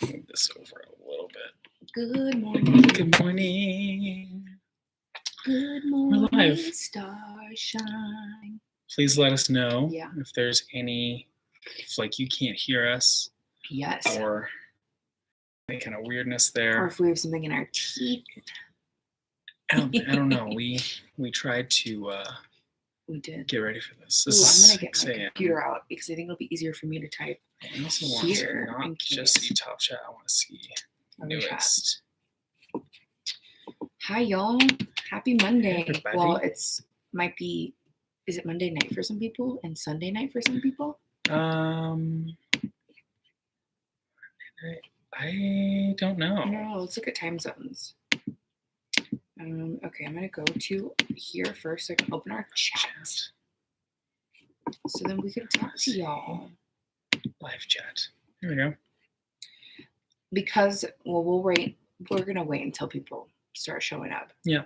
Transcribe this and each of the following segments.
Move this over a little bit. Good morning. Good morning. Good morning. We're live. Stars shine. Please let us know Yeah. if there's any, if like you can't hear us. Yes. Or any kind of weirdness there. Or if we have something in our teeth. I don't know. We tried to We did. get ready for this. Ooh, This I'm gonna is get my computer out because I think it'll be easier for me to type. I also want here to in not just case. see Top Chat. I want to see newest. Hi y'all. Happy Monday. Hey, everybody. Well, is it Monday night for some people and Sunday night for some people? I don't know. No, let's look at time zones. Okay, I'm gonna go to here first so I can open our chat. So then we can talk to y'all. Live chat. Here we go. Because we're gonna wait until people start showing up. Yeah.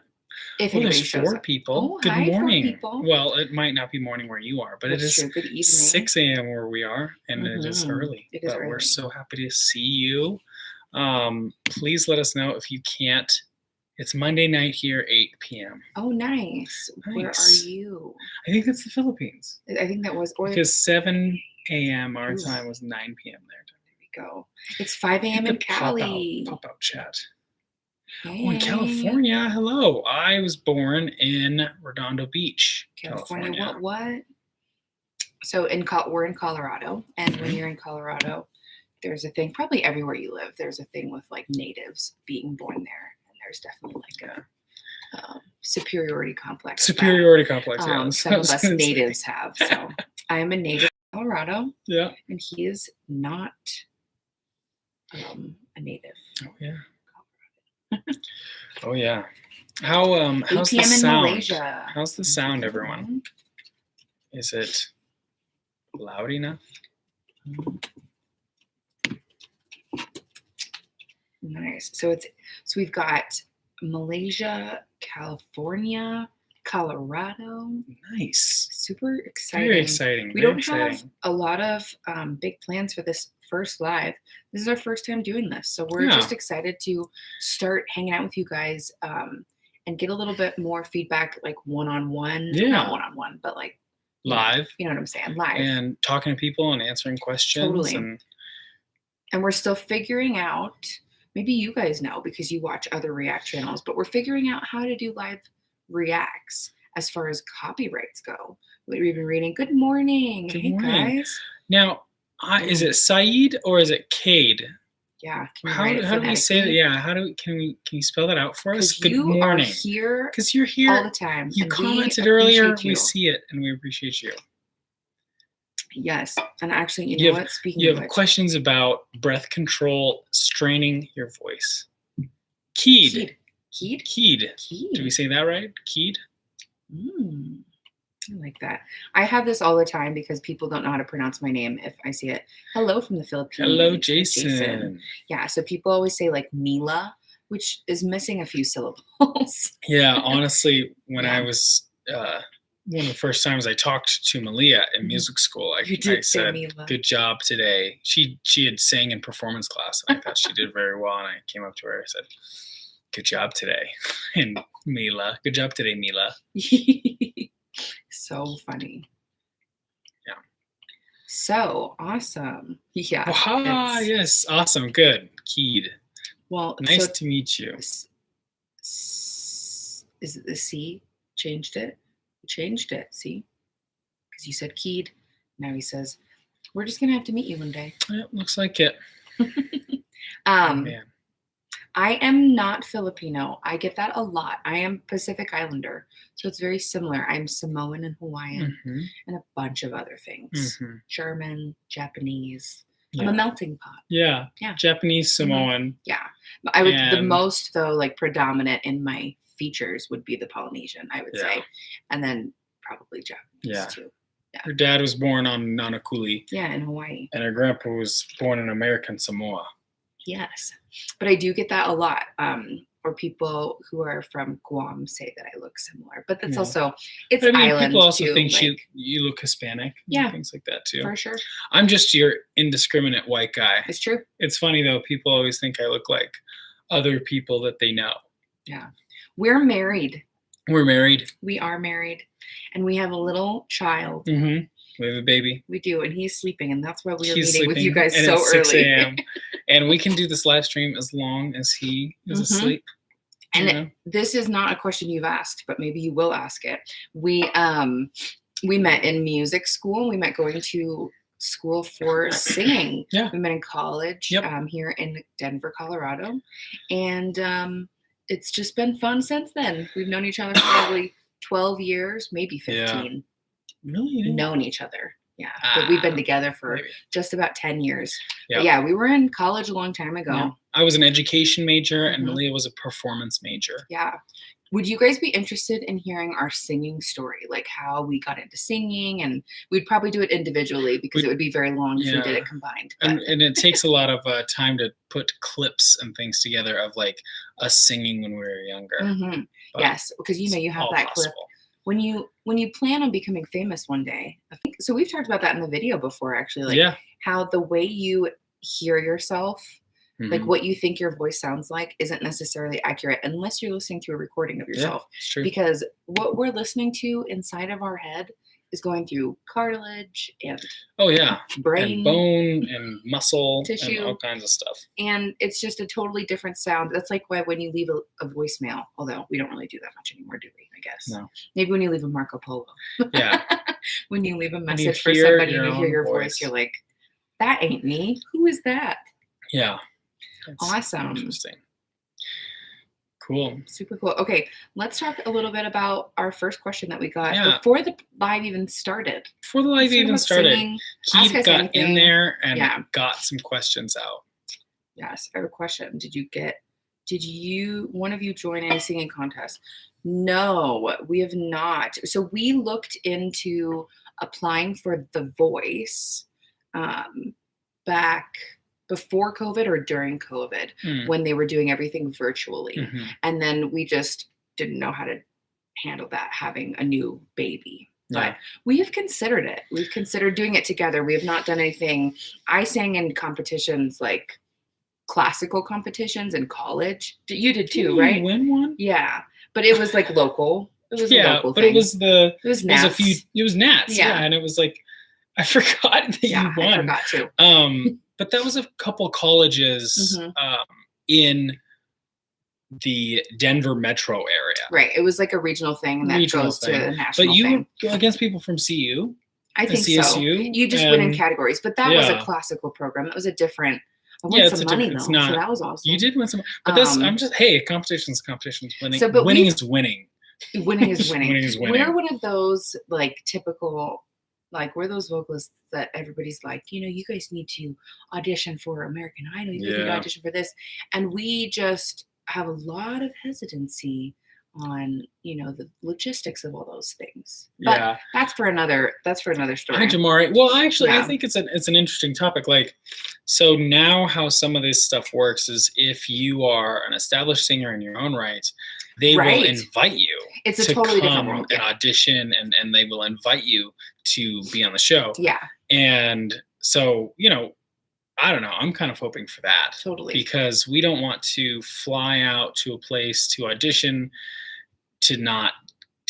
If Well, anybody there's shows 4 up. people. Oh, Good hi, 4 morning. people. Well, it might not be morning where you are, but That's it is true. Good evening. 6 a.m. where we are, and it is early. It is but we're early. so happy to see you. Please let us know if you can't. It's Monday night here, 8 p.m. Oh, nice. Where are Nice. you? I think it's the Philippines. I think that was Because 7 a.m. our Ooh. time was 9 p.m. their time. There we go. It's 5 a.m. in Cali. Pop out chat. Hey. Oh, in California. Hello. I was born in Redondo Beach, California. What? So we're in Colorado, and when you're in Colorado, there's a thing. Probably everywhere you live, there's a thing with like natives being born there, and there's definitely like a superiority complex. Yeah. Some of us natives have. So I'm a native of Colorado. Yeah. And he is not a native. Oh yeah. Oh yeah. How's the ATM in sound? Malaysia. How's the sound, everyone? Is it loud enough? Nice. So we've got Malaysia, California, Colorado. Nice. Super exciting. Very exciting. We don't have a lot of big plans for this first live. This is our first time doing this. So we're just excited to start hanging out with you guys and get a little bit more feedback, like one-on-one. Yeah. Not one-on-one, but like live. You know what I'm saying? Live. And talking to people and answering questions. Totally. And we're still figuring out, maybe you guys know because you watch other React channels, but we're figuring out how to do live reacts as far as copyrights go. We've been reading. Good morning. Hey guys. Now, is it Saeed or is it Cade? Yeah. How do we say that? Yeah. Can you spell that out for us? Good morning. Are here. Because you're here all the time. You commented earlier. We see it and we appreciate you. Yes. And actually, you know what? Speaking of which, questions about breath control, straining your voice. Keyed. Do we say that right? Keyed? I like that. I have this all the time because people don't know how to pronounce my name if I see it. Hello from the Philippines. Hello, Jason. Yeah, so people always say like Mila, which is missing a few syllables. Yeah, honestly, when I was one of the first times I talked to Melia in music school, I said, Mila. Good job today. She had sang in performance class, and I thought she did very well, and I came up to her and said, good job today. And Mila, good job today, Mila. So funny. Yeah. So awesome. Yeah. Yes. Awesome. Good. Keyed. Well, nice to meet you. Is it the C? Changed it? See? Because you said keyed. Now he says, we're just going to have to meet you one day. Yeah, looks like it. Oh, man. I am not Filipino. I get that a lot. I am Pacific Islander, so it's very similar. I'm Samoan and Hawaiian and a bunch of other things. German, Japanese. I'm a melting pot. Yeah. Japanese, Samoan. Yeah. I would the most though, like predominant in my features would be the Polynesian, I would say. And then probably Japanese too. Yeah. Her dad was born on Nanakuli. Yeah, in Hawaii. And her grandpa was born in American Samoa. Yes. But I do get that a lot. or people who are from Guam say that I look similar, but that's also, it's island people also too, think you look Hispanic. Yeah. Things like that too. For sure. I'm just your indiscriminate white guy. It's true. It's funny though. People always think I look like other people that they know. Yeah. We're married. We're married. We are married. And we have a little child. Mm-hmm. We have a baby. We do, and he's sleeping, and that's why we are meeting with you guys so it's early. 6 a.m. And we can do this live stream as long as he is asleep. And this is not a question you've asked, but maybe you will ask it. We met in music school. We met going to school for singing. Yeah. We met in college here in Denver, Colorado, and it's just been fun since then. We've known each other for probably 12 years, maybe 15. Yeah. Really? Known each other. Yeah. But we've been together for just about 10 years. Yeah. Yeah, we were in college a long time ago. Yeah. I was an education major and Melia was a performance major. Yeah. Would you guys be interested in hearing our singing story? Like how we got into singing, and we'd probably do it individually because it would be very long if we did it combined. And it takes a lot of time to put clips and things together of like us singing when we were younger. Yes, because you have that clip. When you plan on becoming famous one day, I think, so we've talked about that in the video before, actually, like how the way you hear yourself, like what you think your voice sounds like, isn't necessarily accurate unless you're listening to a recording of yourself. It's true. Because what we're listening to inside of our head is going through cartilage and brain, and bone and muscle, tissue, and all kinds of stuff. And it's just a totally different sound. That's like why when you leave a voicemail, although we don't really do that much anymore, do we? I guess. No. Maybe when you leave a Marco Polo. Yeah. When you leave a message for somebody and you hear your voice, you're like, that ain't me. Who is that? Yeah. That's awesome. Interesting. Cool. Super cool. Okay, let's talk a little bit about our first question that we got before the live even started. Before the live even started, Keith got in there and got some questions out. Yes, I have a question. Did one of you join any singing contest? No, we have not. So we looked into applying for The Voice back before COVID or during COVID when they were doing everything virtually. And then we just didn't know how to handle that, having a new baby. But we have considered it. We've considered doing it together. We have not done anything. I sang in competitions, like classical competitions in college. You did too, right? You win one? Yeah. But it was like local. It was a local thing. But it was Nats. It was Nats. Yeah. And it was like, I forgot that you won. I forgot too. But that was a couple colleges in the Denver metro area. Right. It was like a regional thing that goes to the national But you thing. go against people from CU? I think CSU, so. You just win in categories. But that was a classical program. That was a different... I won some money, though, so that was awesome. You did win some... But competition's winning. So, winning is winning. Winning is winning. Winning is winning. We're one of those, like, typical... Like, we're those vocalists that everybody's like, you guys need to audition for American Idol. You need to audition for this. And we just have a lot of hesitancy on, the logistics of all those things. But that's for another story. Hi, Jamari. Well, actually, I think it's an interesting topic. Like, so now how some of this stuff works is if you are an established singer in your own right, they will invite you to totally different world. And audition, and they will invite you to be on the show. Yeah. And so, I don't know. I'm kind of hoping for that. Totally. Because we don't want to fly out to a place to audition to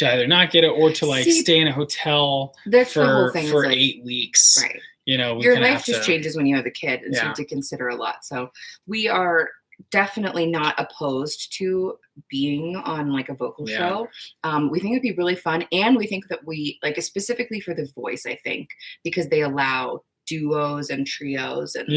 either not get it or to stay in a hotel for 8 weeks. Right. Your life just changes when you have a kid, and so you have to consider a lot. So we are definitely not opposed to being on like a vocal show. We think it'd be really fun, and we think that we specifically for The Voice, I think, because they allow duos and trios and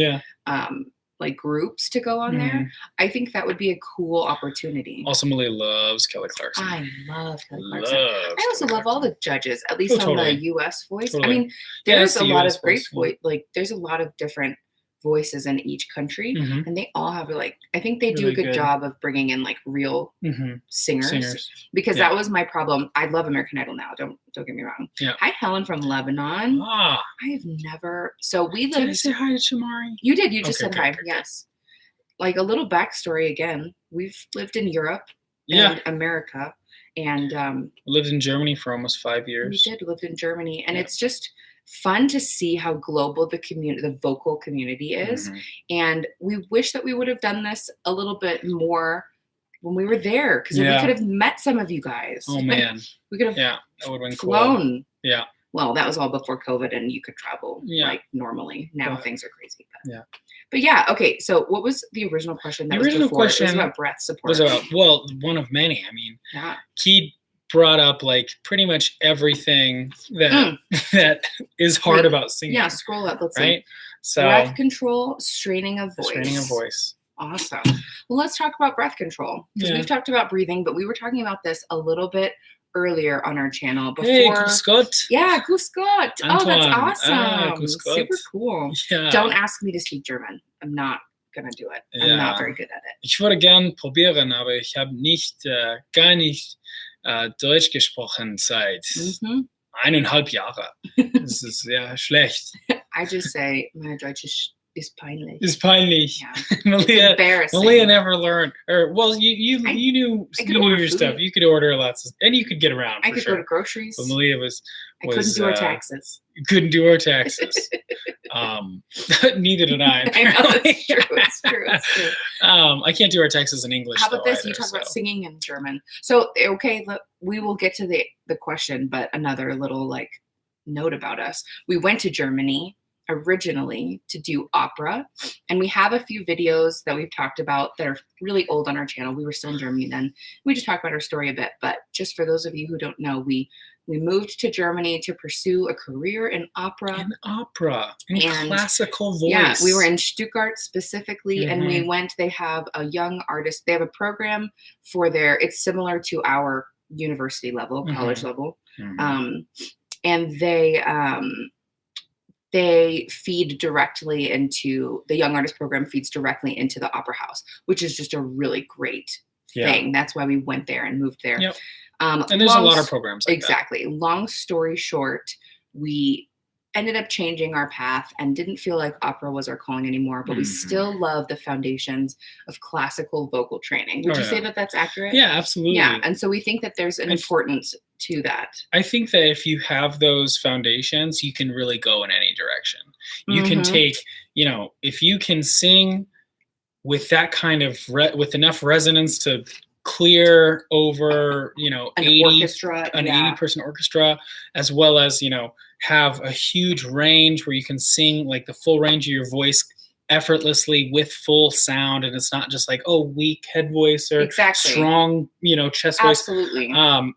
groups to go on there. I think that would be a cool opportunity. Also, Melia loves Kelly Clarkson. I love Kelly Clarkson. I also love all the judges, at least on the U.S. Voice. Totally. I mean, there's a lot of great voice. There's a lot of different voices in each country, and they all have I think they do a good job of bringing in real singers, because that was my problem. I love American Idol now, don't get me wrong. Hi, Helen from Lebanon. I have never... So we lived... Did I say hi to Shamari? You did. You just said hi. Yes. like a little backstory again. We've lived in Europe and America, and lived in Germany for almost 5 years. We did live in Germany, and it's just fun to see how global the vocal community is. And we wish that we would have done this a little bit more when we were there, because we could have met some of you guys. Oh man, we could have that would have been flown. Cool. Yeah. Well, that was all before COVID, and you could travel like normally. Now things are crazy. But okay. So, what was the original question? The original question was about breath support. Was about one of many. I mean, Keith brought up like pretty much everything that that is hard about singing. Yeah, scroll up. Let's see. So breath control, straining of voice. Straining of voice. Awesome. Well, let's talk about breath control, because we've talked about breathing, but we were talking about this a little bit earlier on our channel before. Hey, grüß Gott. Yeah, grüß Gott. Oh, that's awesome. Grüß Gott. Super cool. Yeah. Don't ask me to speak German. I'm not gonna do it. I'm not very good at it. Ich würde gern probieren, aber ich habe gar nicht Deutsch gesprochen seit 1,5 Jahre. Das ist sehr schlecht. I just say, my Deutsch is peinlich. It's peinlich. Yeah. Malia, it's embarrassing. Malia never learned, or well, you knew your stuff. You could order lots of, and you could get around. I could go to groceries. But Malia I couldn't do her taxes. Couldn't do her taxes. Neither did I. I know, it's true. It's true. It's true. I can't do our taxes in English. How about this? Either, you talk about singing in German. So okay, we will get to the question, but another little like note about us. We went to Germany originally to do opera, and we have a few videos that we've talked about that are really old on our channel. We were still in Germany then. We just talked about our story a bit, but just for those of you who don't know, we moved to Germany to pursue a career in opera. In classical voice. Yeah, we were in Stuttgart specifically, and we went. They have a young artist. They have a program for it's similar to our university level, college level, and they feed directly into the young artist program, feeds directly into the opera house, which is just a really great thing. That's why we went there and moved there. Yep. And there's a lot of programs like exactly. Long story short, we ended up changing our path and didn't feel like opera was our calling anymore, but we still love the foundations of classical vocal training. Would you say that that's accurate? Yeah, absolutely. Yeah, and so we think that there's an importance to that. I think that if you have those foundations, you can really go in any direction. You can take, if you can sing with that kind of, with enough resonance to clear over, an 80% orchestra, as well as, have a huge range where you can sing like the full range of your voice effortlessly with full sound, and it's not just like weak head voice or strong chest voice. Absolutely.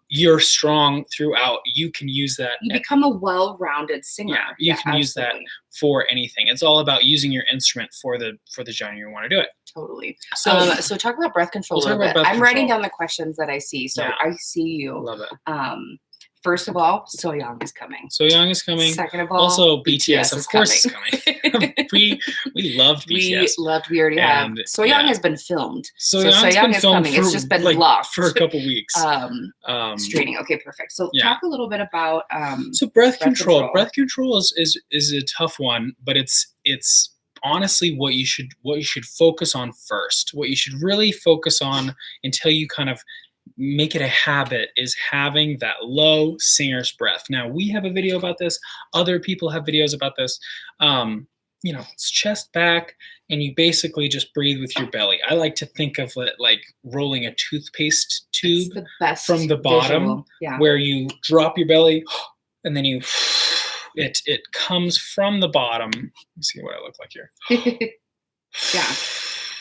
You're strong throughout. You can use that. You become a well-rounded singer. You can use that for anything. It's all about using your instrument for the genre you want to do it. Totally. So talk about breath control a little bit. I'm writing down the questions that I see. So I see you. Love it. First of all, So Young is coming. So Young is coming. Second of all, also BTS of course is coming. we loved BTS. We already have. So Young has been filmed. So Young is coming. It's just been locked for a couple weeks. Streaming. Okay, perfect. So talk a little bit about so breath control. Breath control is a tough one, but it's honestly what you should focus on first. What you should really focus on until you kind of make it a habit is having that low singer's breath. Now we have a video about this. Other people have videos about this. It's chest back, and you basically just breathe with your belly. I like to think of it like rolling a toothpaste tube from the bottom, where you drop your belly, and then it comes from the bottom. Let's see what I look like here.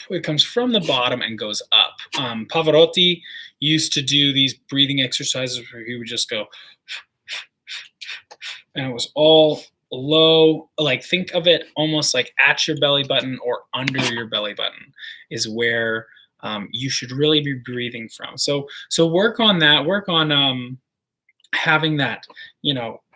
It comes from the bottom and goes up. Pavarotti used to do these breathing exercises where he would just go, and it was all low. Like think of it almost like at your belly button or under your belly button is where you should really be breathing from. So work on that. Work on having that,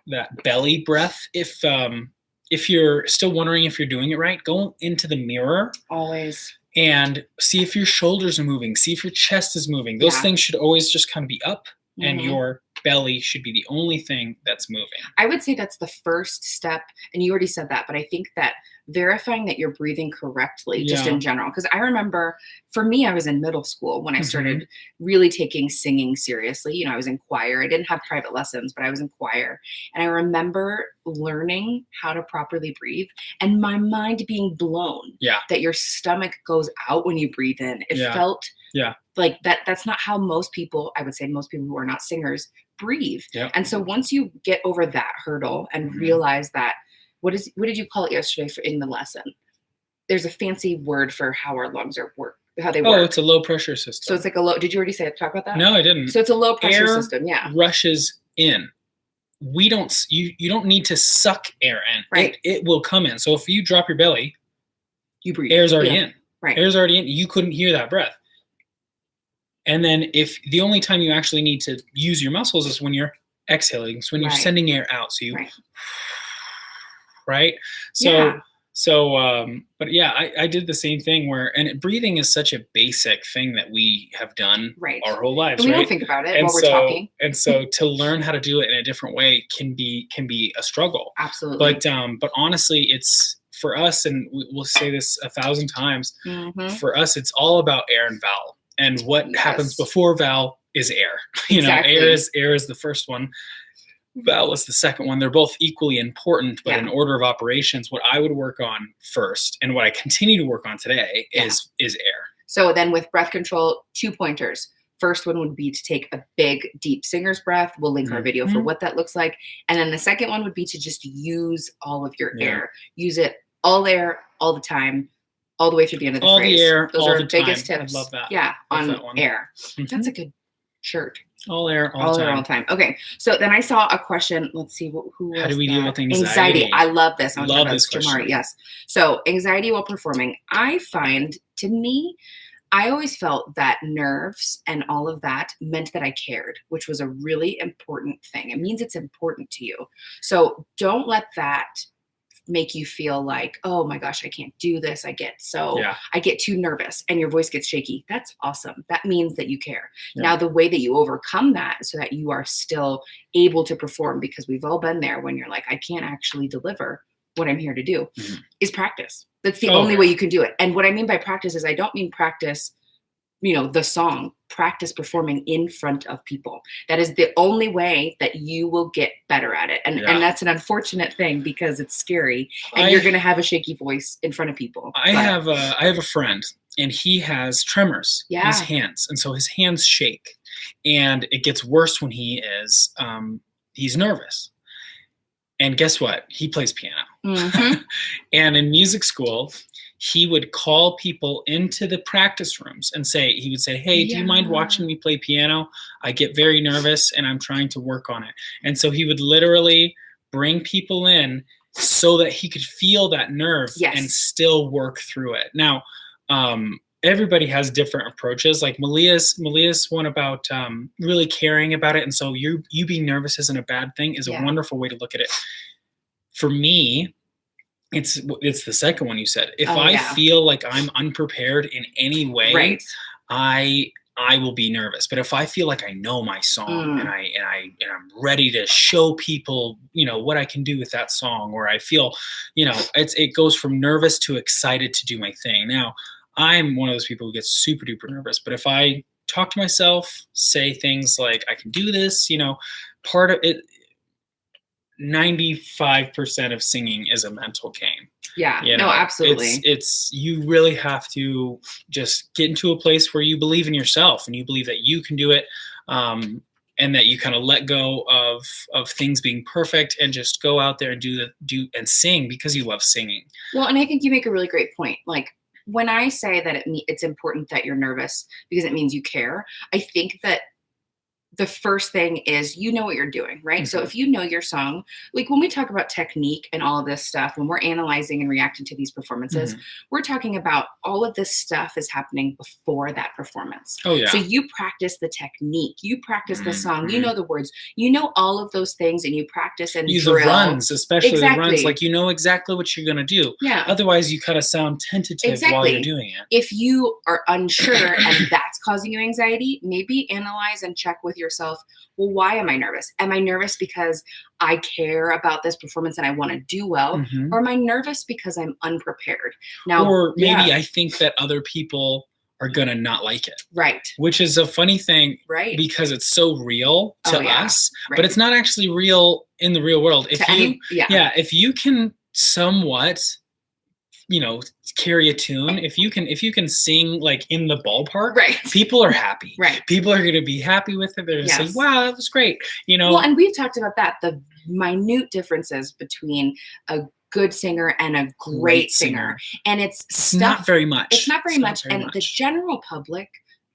that belly breath. If you're still wondering if you're doing it right, go into the mirror. Always. And see if your shoulders are moving. See if your chest is moving. Those things should always just kind of be up, and your belly should be the only thing that's moving. I would say that's the first step, and you already said that, but I think that verifying that you're breathing correctly, just in general. Because I remember, for me, I was in middle school when I started really taking singing seriously. You know, I was in choir. I didn't have private lessons, but I was in choir. And I remember learning how to properly breathe and my mind being blown that your stomach goes out when you breathe in. It felt like that's not how most people, I would say most people who are not singers, breathe. And so once you get over that hurdle and realize that, what did you call it yesterday in the lesson? There's a fancy word for how our lungs how they work. Oh, it's a low pressure system. So it's like did you already talk about that? No, I didn't. So it's a low pressure air system. Yeah. Rushes in. You don't need to suck air in. Right. It will come in. So if you drop your belly, you breathe. Air's already in. Right. Air's already in. You couldn't hear that breath. And then if the only time you actually need to use your muscles is when you're exhaling, it's when you're sending air out. So you right? But yeah, I did the same thing breathing is such a basic thing that we have done our whole lives. We don't think about it while we're talking. And so to learn how to do it in a different way can be a struggle. Absolutely. But honestly, it's for us, and we'll say this 1,000 times, for us, it's all about air and vowel. And what happens before vowel is air. You know, air is the first one. Vowel is the second one. They're both equally important, but in order of operations, what I would work on first and what I continue to work on today is air. So then with breath control, 2 pointers. First one would be to take a big, deep singer's breath. We'll link our video for what that looks like. And then the second one would be to just use all of your air. Use it all air, all the time, all the way through the end of the phrase. All the air, those all are the biggest time. tips. I love that. Yeah, love on air. That's a good shirt. All air, all the time. Air, all the time. Okay, so then I saw a question. Let's see, who was How do we deal with anxiety? Anxiety. I love this. I love this question. Yes. So anxiety while performing. I find, to me, I always felt that nerves and all of that meant that I cared, which was a really important thing. It means it's important to you. So don't let that make you feel like, oh my gosh, I can't do this. I get too nervous and your voice gets shaky. That's awesome. That means that you care. Now, the way that you overcome that so that you are still able to perform, because we've all been there when you're like, I can't actually deliver what I'm here to do, is practice. That's the only way you can do it. And what I mean by practice is I don't mean practice, the song, practice performing in front of people. That is the only way that you will get better at it. And that's an unfortunate thing because it's scary and you're going to have a shaky voice in front of people. I have a friend and he has tremors in his hands. And so his hands shake, and it gets worse when he's nervous. And guess what? He plays piano. And in music school, he would call people into the practice rooms and he would say, hey, do you mind watching me play piano? I get very nervous and I'm trying to work on it. And so he would literally bring people in so that he could feel that nerve and still work through it. Now, everybody has different approaches. Like Melia's one about really caring about it. And so you being nervous isn't a bad thing is a wonderful way to look at it. For me, it's the second one you said. If I feel like I'm unprepared in any way, I will be nervous. But if I feel like I know my song and I'm ready to show people, what I can do with that song, or I feel, it goes from nervous to excited to do my thing. Now, I'm one of those people who gets super duper nervous. But if I talk to myself, say things like I can do this, part of it. 95% of singing is a mental game. Yeah, no, absolutely. It's you really have to just get into a place where you believe in yourself and you believe that you can do it, and that you kind of let go of things being perfect and just go out there and do and sing because you love singing. Well, and I think you make a really great point. Like when I say that it's important that you're nervous because it means you care, I think that the first thing is what you're doing, right? So if you know your song, like when we talk about technique and all of this stuff, when we're analyzing and reacting to these performances, we're talking about all of this stuff is happening before that performance. Oh yeah. So you practice the technique, you practice the song, you know the words, you know all of those things, and you practice and use drill. The runs, especially the runs, like you know exactly what you're gonna do. Yeah. Otherwise, you kind of sound tentative while you're doing it. If you are unsure and that's that's causing you anxiety, maybe analyze and check with yourself, well, why am I nervous? Am I nervous because I care about this performance and I want to do well? Or am I nervous because I'm unprepared? Now, or maybe I think that other people are gonna not like it. Right. Which is a funny thing, right? Because it's so real to us, but it's not actually real in the real world. If you can somewhat, carry a tune, if you can sing like in the ballpark, people are happy. Right. People are gonna be happy with it. They're gonna say, wow, that was great. Well, and we've talked about that, the minute differences between a good singer and a great singer. And it's not very much. It's not very much. And the general public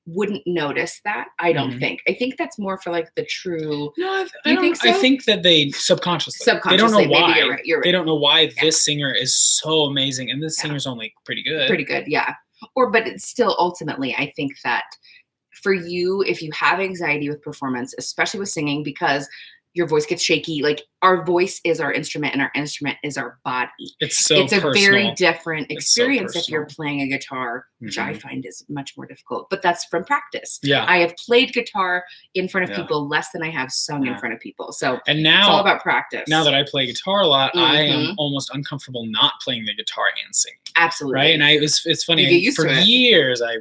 wouldn't notice that, I don't think. I think that's more for like the true. No, I think so? I think that they subconsciously. They don't know why. Maybe you're right. They don't know why this singer is so amazing and this singer's only pretty good. Pretty good, yeah. But it's still ultimately, I think that for you, if you have anxiety with performance, especially with singing, because your voice gets shaky. Like our voice is our instrument and our instrument is our body. It's a very different experience if you're playing a guitar, which I find is much more difficult, but that's from practice. Yeah. I have played guitar in front of people less than I have sung in front of people. So now it's all about practice. Now that I play guitar a lot, I am almost uncomfortable not playing the guitar and singing. Absolutely. Right. And it's funny. For years, I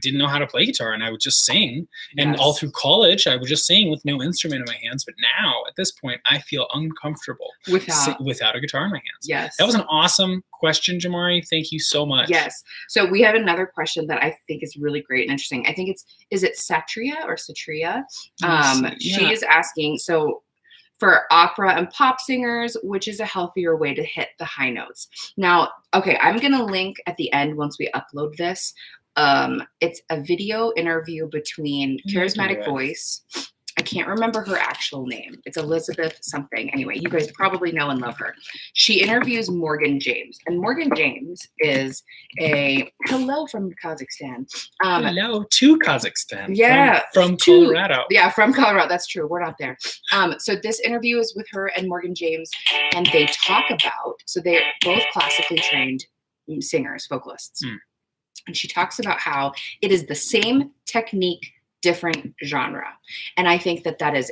didn't know how to play guitar and I would just sing. And all through college, I would just sing with no instrument in my hands. But now at this point, I feel uncomfortable without a guitar in my hands. Yes. That was an awesome question, Jamari. Thank you so much. Yes. So we have another question that I think is really great and interesting. I think is it Satria or Satria? She is asking, so for opera and pop singers, which is a healthier way to hit the high notes? Now, okay, I'm going to link at the end once we upload this. It's a video interview between Charismatic Voice. I can't remember her actual name. It's Elizabeth something. Anyway, you guys probably know and love her. She interviews Morgan James. And Morgan James is hello from Kazakhstan. Hello to Kazakhstan. Yeah. From Colorado. Yeah, from Colorado. That's true. We're not there. So this interview is with her and Morgan James. And they talk about, so they're both classically trained singers, vocalists. And she talks about how it is the same technique, different genre. And I think that is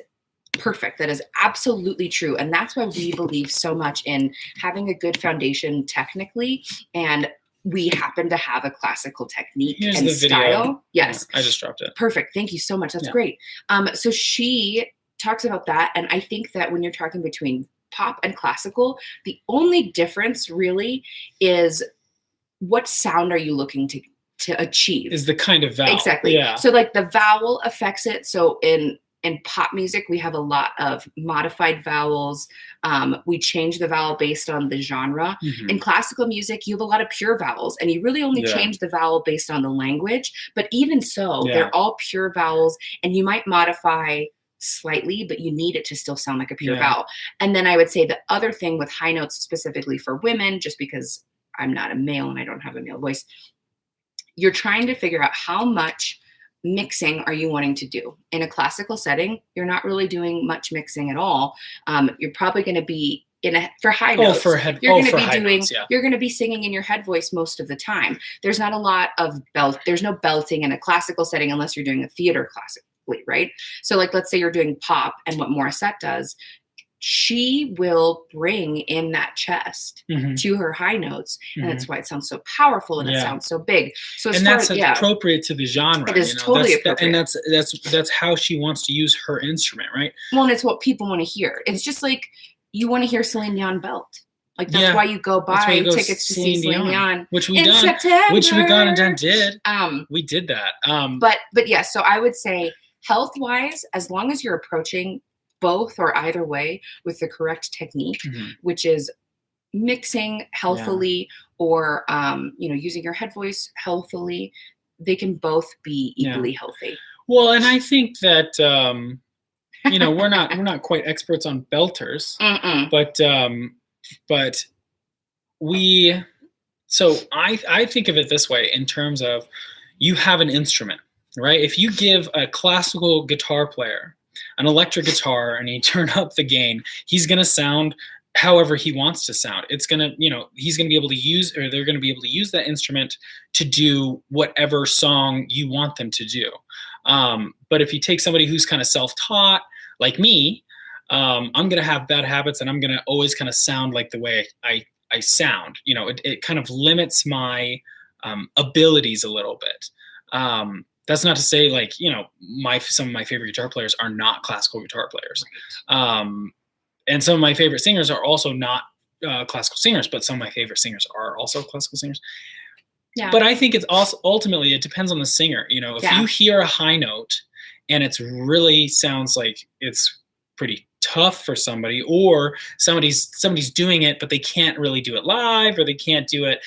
perfect. That is absolutely true. And that's why we believe so much in having a good foundation technically. And we happen to have a classical technique and style. Video. Yes. I just dropped it. Perfect. Thank you so much. That's great. So she talks about that. And I think that when you're talking between pop and classical, the only difference really is what sound are you looking to achieve? Is the kind of vowel. Exactly. Yeah. So like the vowel affects it. So in pop music, we have a lot of modified vowels. We change the vowel based on the genre. In classical music, you have a lot of pure vowels, and you really only change the vowel based on the language. But even so, they're all pure vowels, and you might modify slightly, but you need it to still sound like a pure vowel. And then I would say the other thing with high notes specifically for women, just because I'm not a male and I don't have a male voice, you're trying to figure out how much mixing are you wanting to do. In a classical setting, you're not really doing much mixing at all. You're probably going to be for high notes. You're going to be singing in your head voice most of the time. There's not a lot of there's no belting in a classical setting unless you're doing a theater classically, right? So like, let's say you're doing pop, and what Morissette does, she will bring in that chest to her high notes, and that's why it sounds so powerful and it sounds so big. So that's appropriate to the genre. It is totally appropriate, and that's how she wants to use her instrument, right? Well, and it's what people want to hear. It's just like you want to hear Celine Dion belt. Like that's why you go buy tickets to see Celine Dion, which we done, September. Which we gone and done did. We did that. But yeah. So I would say health wise, as long as you're approaching both or either way with the correct technique, which is mixing healthily or using your head voice healthily, they can both be equally healthy. Well, and I think that we're not quite experts on belters, but I think of it this way in terms of you have an instrument, right? If you give a classical guitar player an electric guitar and you turn up the gain, he's going to sound however he wants to sound. It's gonna, he's gonna be able to use, or they're gonna be able to use that instrument to do whatever song you want them to do. But if you take somebody who's kind of self-taught, like me, I'm gonna have bad habits, and I'm gonna always kind of sound like the way I sound. It kind of limits my abilities a little bit. That's not to say, like, some of my favorite guitar players are not classical guitar players. And some of my favorite singers are also not classical singers, but some of my favorite singers are also classical singers. Yeah. But I think it's also, ultimately, it depends on the singer. If you hear a high note and it's really sounds like it's pretty tough for somebody, or somebody's doing it, but they can't really do it live, or they can't do it,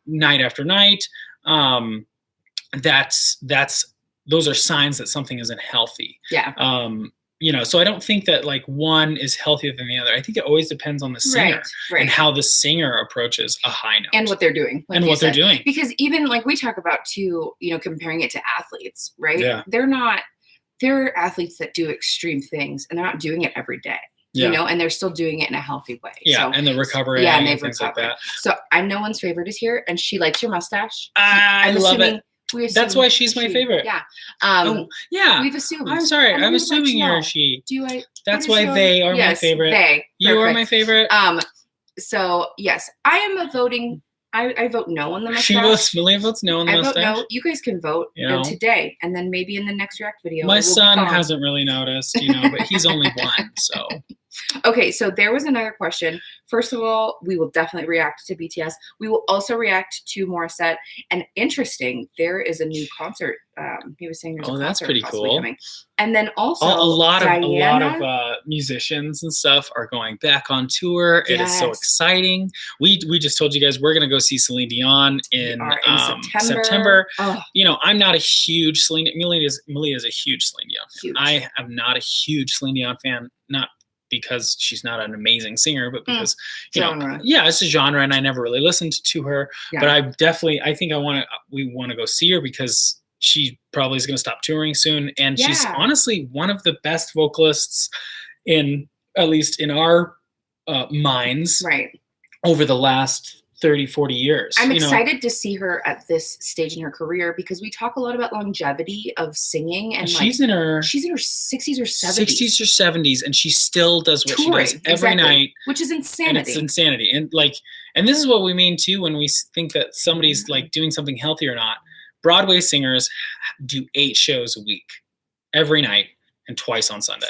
night after night. Those are signs that something isn't healthy. Yeah. So I don't think that like one is healthier than the other. I think it always depends on the singer and how the singer approaches a high note and what they're doing. Like and what they're doing. Because even like we talk about too, comparing it to athletes, right? Yeah. They're athletes that do extreme things, and they're not doing it every day. Yeah. And they're still doing it in a healthy way. Yeah, and the recovery. Yeah, and they've things recovered. Like that. So I'm no one's favorite is here, and she likes your mustache. I love it. That's why she's my favorite. Yeah. Yeah. We've assumed. I'm sorry. I'm assuming you're a she. That's why they are my favorite. They. You are my favorite. So yes, I am voting. I vote no on the Melia mustache. votes no on the mustache. I vote no. You guys can vote today, and then maybe in the next React video. My son hasn't really noticed, but he's only one, so. Okay, so there was another question. First of all, we will definitely react to BTS. We will also react to Morissette. And interesting, there is a new concert. He was saying there's a concert that's pretty cool. Coming. And then also a lot of musicians and stuff are going back on tour. It is so exciting. We just told you guys we're gonna go see Celine Dion in September. Oh. I'm not a huge Celine. Melia is a huge Celine Dion fan. Huge. I am not a huge Celine Dion fan. Not because she's not an amazing singer, but because it's a genre, and I never really listened to her. Yeah. But I think we want to go see her because she probably is going to stop touring soon, and she's honestly one of the best vocalists at least in our minds, over the last 30, 40 years. I'm excited to see her at this stage in her career because we talk a lot about longevity of singing, and she's in her 60s or 70s. And she still does what she does every night, which is insanity. And it's insanity. And this is what we mean too when we think that somebody's like doing something healthy or not. Broadway singers do 8 shows a week, every night, and twice on Sunday.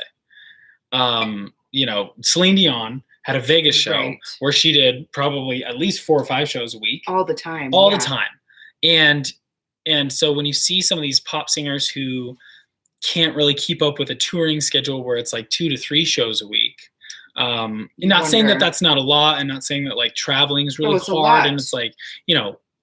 Celine Dion had a Vegas show where she did probably at least 4 or 5 shows a week. All the time. The time. And so when you see some of these pop singers who can't really keep up with a touring schedule where it's like 2 to 3 shows a week, not saying that that's not a lot, and not saying that like traveling is really hard, and it's like,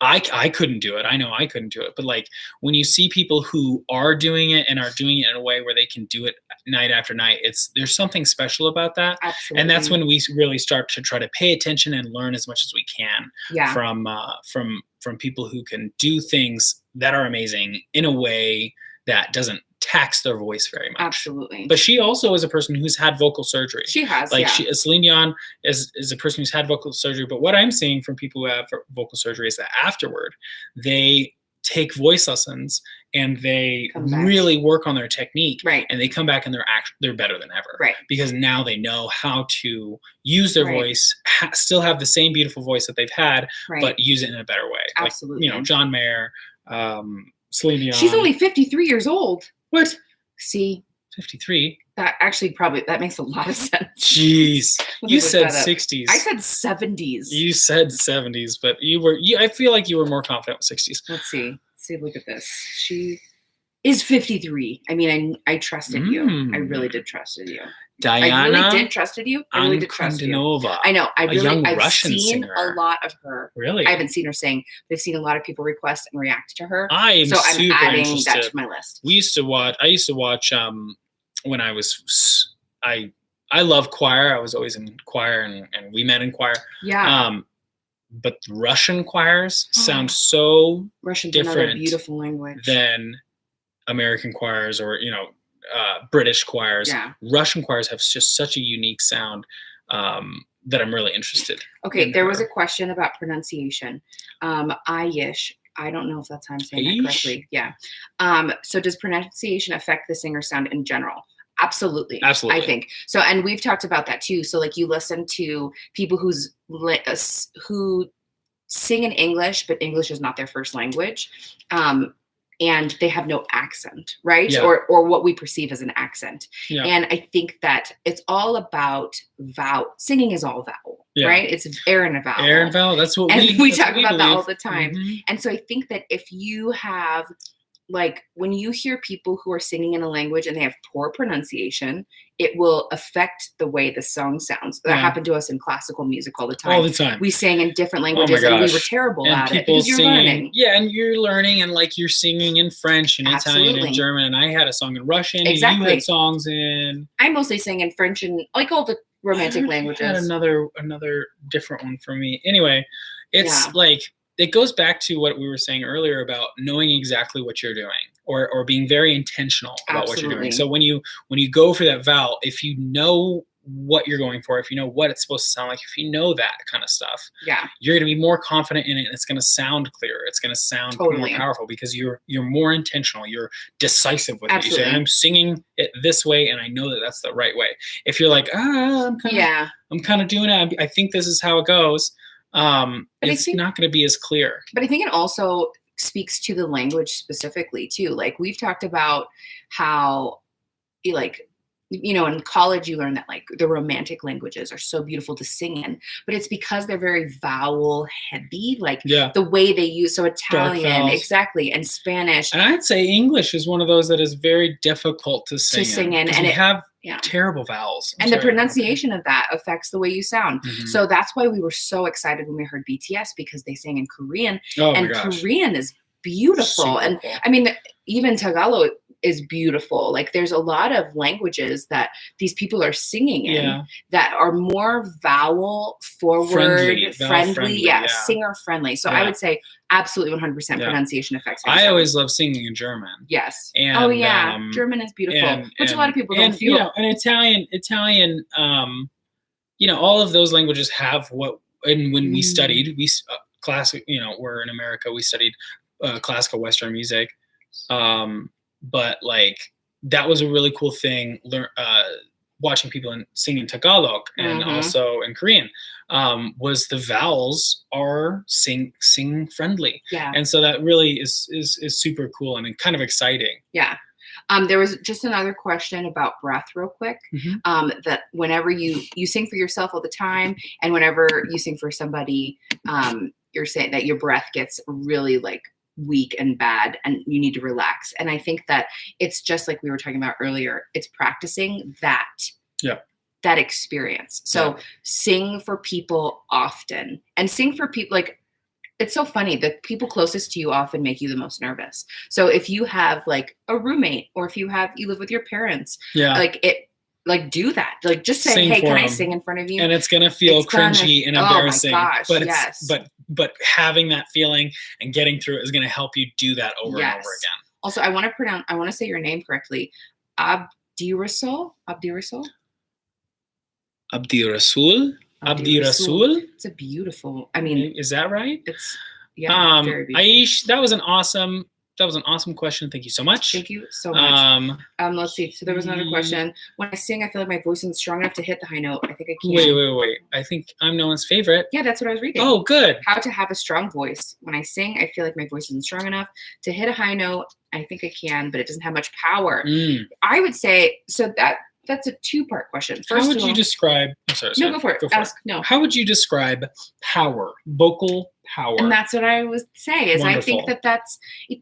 I couldn't do it. I know I couldn't do it. But like when you see people who are doing it and are doing it in a way where they can do it night after night, there's something special about that. Absolutely. And that's when we really start to try to pay attention and learn as much as we can from people who can do things that are amazing in a way that doesn't tax their voice very much. Absolutely. But she also is a person who's had vocal surgery. She has, Celine Dion is a person who's had vocal surgery. But what I'm seeing from people who have vocal surgery is that afterward, they take voice lessons and they really work on their technique. Right. And they come back and they're better than ever. Right. Because now they know how to use their voice, still have the same beautiful voice that they've had, but use it in a better way. Absolutely. Like, John Mayer, Celine Dion. She's only 53 years old. What? See, 53. That actually that makes a lot of sense. Jeez, you said 60s. I said 70s. You said 70s, but I feel like you were more confident with 60s. Let's see. Look at this. She is 53. I mean, I trusted you. I really did trust you. Diana. I really did trusted you. I really did trust you. I know. I've seen a lot of her. Really? I haven't seen her sing, but I've seen a lot of people request and react to her. I'm adding interested. That to my list. I used to watch when I was I love choir. I was always in choir and we met in choir. Yeah. But Russian choirs sound so Russian's different, another beautiful language, than American choirs or British choirs. Yeah. Russian choirs have just such a unique sound. that I'm really interested. Okay, there was a question about pronunciation. Aish. I don't know if that's how I'm saying that correctly. Yeah. So does pronunciation affect the singer sound in general? Absolutely. I think so. And we've talked about that too. So like you listen to people who sing in English, but English is not their first language. And they have no accent, right? Yeah. Or what we perceive as an accent. Yeah. And I think that it's all about vowel. Singing is all vowel, right? It's air and a vowel. Air and vowel. That's what we talk about that all the time. Mm-hmm. And so I think that if you have, like, when you hear people who are singing in a language and they have poor pronunciation, it will affect the way the song sounds. That happened to us in classical music all the time. All the time. We sang in different languages and we were terrible at it because you're learning. Yeah, and you're learning, and like you're singing in French and Italian and German, and I had a song in Russian. Exactly. And you had songs in... I mostly sang in French and like all the romantic languages. I had another different one for me. Anyway, it's like... It goes back to what we were saying earlier about knowing exactly what you're doing or being very intentional about what you're doing. So when you go for that vowel, if you know what you're going for, if you know what it's supposed to sound like, if you know that kind of stuff, you're going to be more confident in it, and it's going to sound clearer. It's going to sound more powerful because you're more intentional. You're decisive with it. You say, I'm singing it this way, and I know that that's the right way. If you're like, I'm kind of doing it. I think this is how it goes. It's not going to be as clear. But I think it also speaks to the language specifically too. Like we've talked about how, like, you know, in college you learn that like the romantic languages are so beautiful to sing in, but it's because they're very vowel heavy, like the way they use. So Italian, exactly, and Spanish. And I'd say English is one of those that is very difficult to sing in. And it have terrible vowels. The pronunciation of that affects the way you sound. Mm-hmm. So that's why we were so excited when we heard BTS, because they sang in Korean. Korean is beautiful. Super cool. I mean, even Tagalog is beautiful. Like there's a lot of languages that these people are singing in that are more vowel forward, friendly, singer friendly. So I would say absolutely 100% pronunciation affects. I always love singing in German. Yes. And, German is beautiful, which a lot of people don't feel. You know, and Italian, you know, all of those languages have what. And when we studied, classic. You know, we're in America. We studied classical Western music. But like that was a really cool thing. Watching people singing Tagalog and also in Korean, was the vowels are sing friendly. Yeah. And so that really is super cool and kind of exciting. Yeah. There was just another question about breath real quick. That whenever you sing for yourself all the time, and whenever you sing for somebody, you're saying that your breath gets really like weak and bad and you need to relax. And I think that it's just like we were talking about earlier, it's practicing that experience. So sing for people often, and sing for people. Like it's so funny, the people closest to you often make you the most nervous. So if you have like a roommate, or if you live with your parents, like do that. Like just say, hey, can I sing in front of you? And it's gonna feel cringy and embarrassing. Oh my gosh, but but having that feeling and getting through it is gonna help you do that over and over again. Also, I want to say your name correctly. Abdirasul. It's a beautiful. I mean, is that right? It's very beautiful. Aish, that was an awesome question. Thank you so much. Thank you so much. Let's see. So there was another question. When I sing, I feel like my voice isn't strong enough to hit the high note. I think I can. Wait. I think I'm no one's favorite. Yeah, that's what I was reading. Oh, good. How to have a strong voice. When I sing, I feel like my voice isn't strong enough to hit a high note. I think I can, but it doesn't have much power. I would say, so that's a two-part question. First, how would you describe? I'm sorry. No, go for it. No. How would you describe power, vocal power? And that's what I would say. Is wonderful. I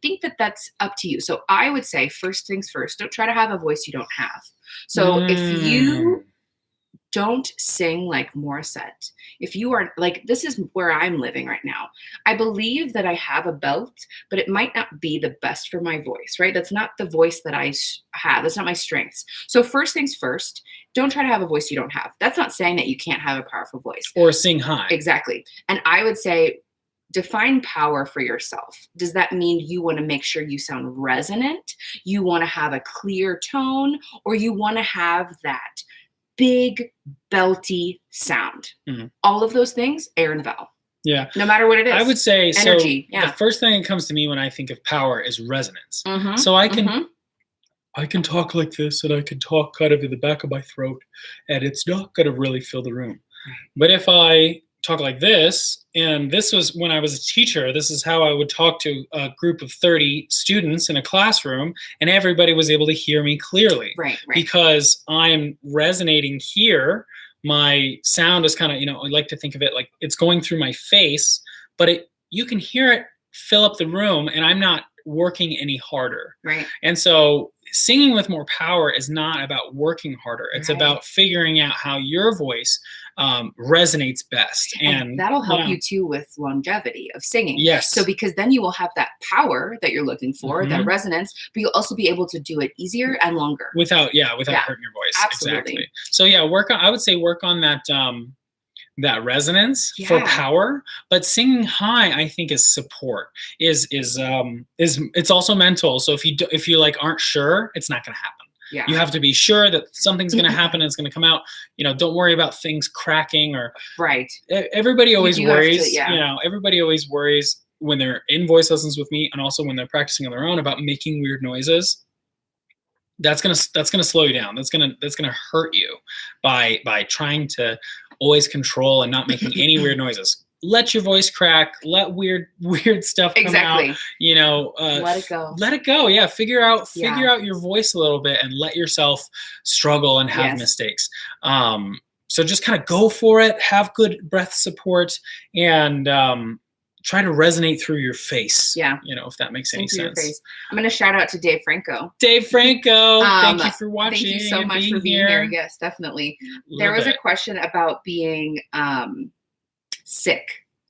think that's up to you. So I would say, first things first. Don't try to have a voice you don't have. So if you don't sing like Morissette, if you are like, this is where I'm living right now. I believe that I have a belt, but it might not be the best for my voice, right? That's not the voice that I have. That's not my strengths. So first things first, don't try to have a voice you don't have. That's not saying that you can't have a powerful voice. Or sing high. Exactly. And I would say, define power for yourself. Does that mean you want to make sure you sound resonant? You want to have a clear tone? Or you want to have that big, belty sound. All of those things, air and vowel. Yeah. No matter what it is. I would say energy. So the first thing that comes to me when I think of power is resonance. So I can talk like this, and I can talk kind of in the back of my throat, and it's not going to really fill the room. But if I talk like this, and this was when I was a teacher, this is how I would talk to a group of 30 students in a classroom, and everybody was able to hear me clearly. Right. Because I'm resonating here. My sound is kind of, I like to think of it like it's going through my face, but you can hear it fill up the room, and I'm not working any harder. Right. And so singing with more power is not about working harder. It's about figuring out how your voice resonates best. And that'll help you too with longevity of singing. Yes. So because then you will have that power that you're looking for, that resonance, but you'll also be able to do it easier and longer. Without hurting your voice. Absolutely. Exactly. So I would say work on that that resonance for power, but singing high, I think, is support. Is it's also mental. So if you like aren't sure, it's not going to happen. Yeah. You have to be sure that something's going to happen and it's going to come out. Don't worry about things cracking or Everybody always worries. Everybody always worries when they're in voice lessons with me, and also when they're practicing on their own, about making weird noises. That's gonna slow you down. That's gonna hurt you by trying to always control and not making any weird noises. Let your voice crack. Let weird stuff come out. Let it go. Let it go. Yeah. Figure out your voice a little bit and let yourself struggle and have mistakes. So just kind of go for it. Have good breath support and try to resonate through your face. Yeah. If that makes any sense. I'm going to shout out to Dave Franco. Dave Franco, thank you for watching. Thank you so much for being here. Yes, definitely. There was a question about being sick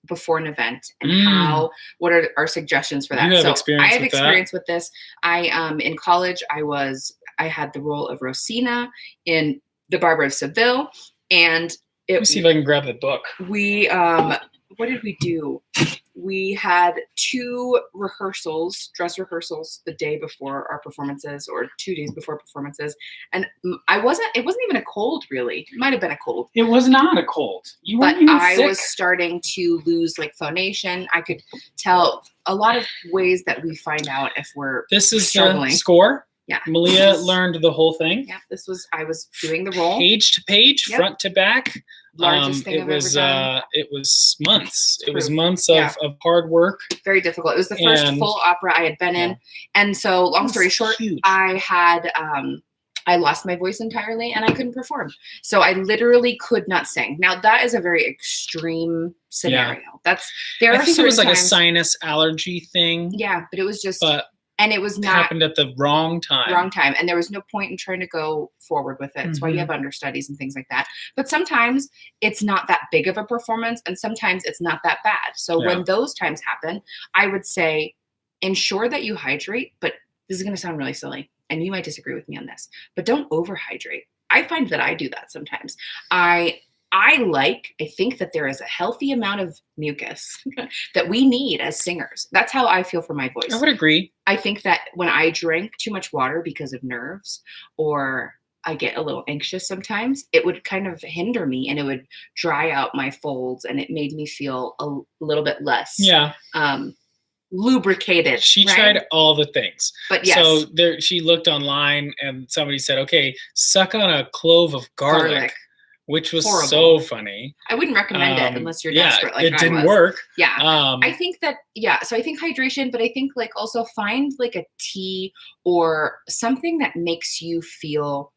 before an event and what are our suggestions for that? You have experience I have experience with this. In college, I had the role of Rosina in The Barber of Seville, and let me see if I can grab the book. We what did we do? We had 2 dress rehearsals the day before our performances, or 2 days before performances. And it wasn't even a cold, really. It might've been a cold. It was not a cold. You weren't even sick. I was starting to lose phonation. I could tell a lot of ways that we find out if we're struggling. The score. Yeah. Malia learned the whole thing. Yeah. I was doing the role. Page to page, front to back. Largest thing I've ever done. It was months. It was months of hard work. Very difficult. It was the first full opera I had been in. And so long story short, I had, I lost my voice entirely and I couldn't perform. So I literally could not sing. Now that is a very extreme scenario. I think it was like a sinus allergy thing. Yeah, but it was just, and it was not happened at the wrong time. And there was no point in trying to go forward with it. That's why you have understudies and things like that. But sometimes it's not that big of a performance, and sometimes it's not that bad. So when those times happen, I would say ensure that you hydrate. But this is going to sound really silly, and you might disagree with me on this, but don't overhydrate. I find that I do that sometimes. I think that there is a healthy amount of mucus that we need as singers. That's how I feel for my voice. I would agree. I think that when I drink too much water because of nerves, or I get a little anxious sometimes, it would kind of hinder me, and it would dry out my folds, and it made me feel a little bit less lubricated. She tried all the things. But yes. So she looked online, and somebody said, okay, suck on a clove of garlic. Which was so funny. I wouldn't recommend it unless you're desperate. It didn't work. Yeah. I think that, so I think hydration, but I think also find a tea or something that makes you feel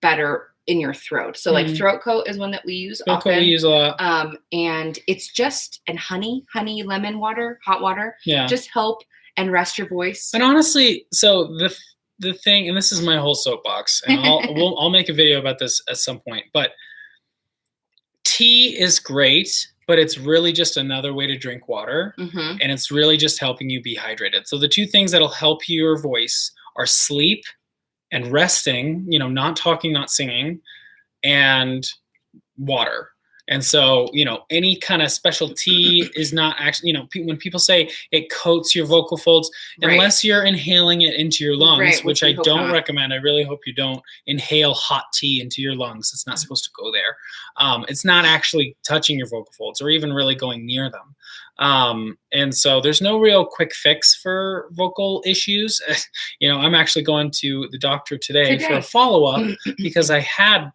better in your throat. So throat coat is one that we use often. Throat coat we use a lot. And it's just, and honey, lemon water, hot water. Yeah. Just help and rest your voice. And honestly, so the thing, and this is my whole soapbox, and I'll make a video about this at some point, but tea is great, but it's really just another way to drink water, and it's really just helping you be hydrated. So the 2 things that'll help your voice are sleep and resting, not talking, not singing, and water. And so, any kind of specialty is not actually, when people say it coats your vocal folds, unless you're inhaling it into your lungs, which I don't recommend. I really hope you don't inhale hot tea into your lungs. It's not supposed to go there. It's not actually touching your vocal folds or even really going near them. And so there's no real quick fix for vocal issues. I'm actually going to the doctor today for a follow-up because I had,